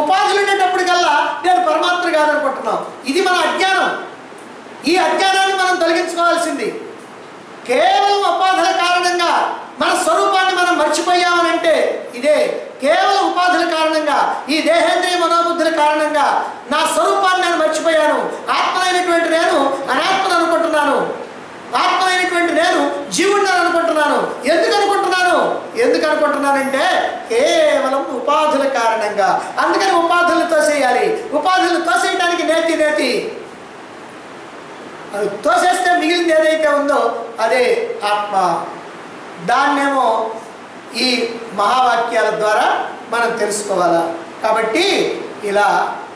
ఉపాధులు ఉండేటప్పటికల్లా నేను పరమాత్మ కాదనుకుంటున్నాం. ఇది మన అజ్ఞానం. ఈ అజ్ఞానాన్ని మనం తొలగించుకోవాల్సింది. కేవలం ఉపాధుల కారణంగా మన స్వరూపాన్ని మనం మర్చిపోయామనంటే ఇదే. కేవలం ఉపాధుల కారణంగా, ఈ దేహేంద్రియ మనోబుద్ధుల కారణంగా నా స్వరూపాన్ని నేను మర్చిపోయాను. ఆత్మైనటువంటి నేను అనాత్మను అనుకుంటున్నాను. ఆత్మైనటువంటి నేను జీవుడిని అనుకుంటున్నాను. ఎందుకు అనుకుంటున్నానంటే కేవలం ఉపాధుల కారణంగా. అందుకని ఉపాధులను తోసేయాలి. ఉపాధులను తోసేయడానికి నేతి నేతి. అది తోసేస్తే మిగిలింది ఏదైతే ఉందో అదే ఆత్మ. దాన్నేమో ఈ మహావాక్యాల ద్వారా మనం తెలుసుకోవాలా. కాబట్టి ఇలా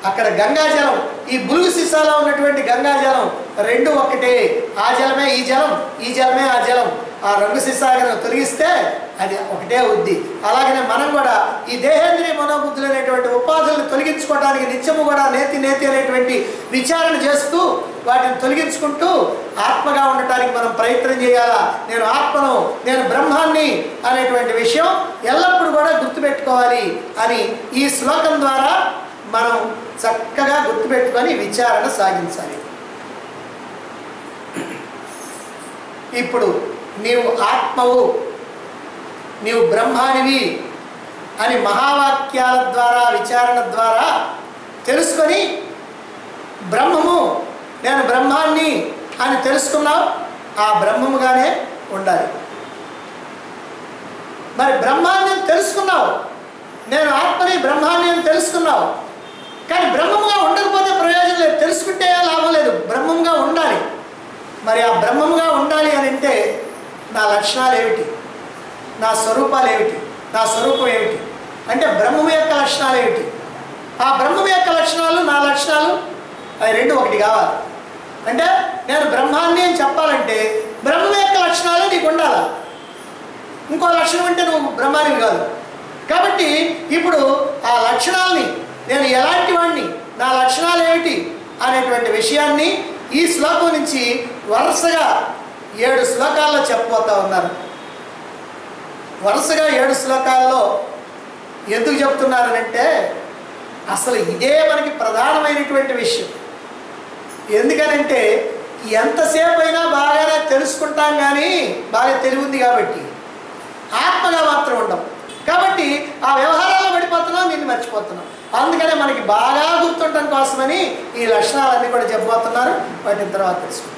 అక్కడ గంగాజలం, ఈ బులుగు సీసాలో ఉన్నటువంటి గంగాజలం రెండు ఒక్కటే. ఆ జలమే ఈ జలం, ఈ జలమే ఆ జలం. ఆ రంగు సీసాగా తొలగిస్తే అది ఒకటే ఉద్ది. అలాగనే మనం కూడా ఈ దేహేంద్రియ మనోబుద్ధులు అనేటువంటి ఉపాధులను తొలగించుకోవడానికి నిత్యము కూడా నేతి నేతి అనేటువంటి విచారణ చేస్తూ వాటిని తొలగించుకుంటూ ఆత్మగా ఉండటానికి మనం ప్రయత్నం చేయాలా. నేను ఆత్మను, నేను బ్రహ్మాన్ని అనేటువంటి విషయం ఎల్లప్పుడూ కూడా గుర్తుపెట్టుకోవాలి అని ఈ శ్లోకం ద్వారా మనం చక్కగా గుర్తుపెట్టుకొని విచారణ సాగించాలి. ఇప్పుడు నీవు ఆత్మవు, నీవు బ్రహ్మానివి అని మహావాక్యాల ద్వారా, విచారణ ద్వారా తెలుసుకొని బ్రహ్మము, నేను బ్రహ్మాన్ని అని తెలుసుకున్నావు. ఆ బ్రహ్మముగానే ఉండాలి. మరి బ్రహ్మాన్ని తెలుసుకున్నావు, నేను ఆత్మని బ్రహ్మాన్ని అని తెలుసుకున్నావు. కానీ బ్రహ్మముగా ఉండకపోతే ప్రయోజనం లేదు. తెలుసుకుంటే లాభం లేదు. బ్రహ్మముగా ఉండాలి. మరి ఆ బ్రహ్మముగా ఉండాలి అని అంటే నా లక్షణాలు ఏమిటి, నా స్వరూపాలు ఏమిటి, నా స్వరూపం ఏమిటి అంటే బ్రహ్మము యొక్క లక్షణాలు ఏమిటి, ఆ బ్రహ్మము యొక్క లక్షణాలు నా లక్షణాలు అవి రెండు ఒకటి కావాలి. అంటే నేను బ్రహ్మాన్ని అని చెప్పాలంటే బ్రహ్మము యొక్క లక్షణాలు నీకు ఉండాలి. ఇంకో లక్షణం అంటే నువ్వు బ్రహ్మానివి కాదు. కాబట్టి ఇప్పుడు ఆ లక్షణాలని, నేను ఎలాంటి వాడిని, నా లక్షణాలు ఏమిటి అనేటువంటి విషయాన్ని ఈ శ్లోకం నుంచి వరుసగా 7 శ్లోకాల్లో చెప్పబోతా ఉన్నారు. వరుసగా 7 శ్లోకాల్లో ఎందుకు చెప్తున్నారనంటే అసలు ఇదే మనకి ప్రధానమైనటువంటి విషయం. ఎందుకనంటే ఎంతసేపు అయినా బాగానే తెలుసుకుంటాం, కానీ బాగా తెలివి ఉంది కాబట్టి ఆత్మగా మాత్రం ఉండం. కాబట్టి ఆ వ్యవహారాల్లో పడిపోతున్నాం, దీన్ని మర్చిపోతున్నాం. అందుకనే మనకి బాగా గుర్తుండటం కోసమని ఈ లక్షణాలన్నీ కూడా చెప్పబోతున్నారు. వాటిని తర్వాత తెలుసుకుంటాం.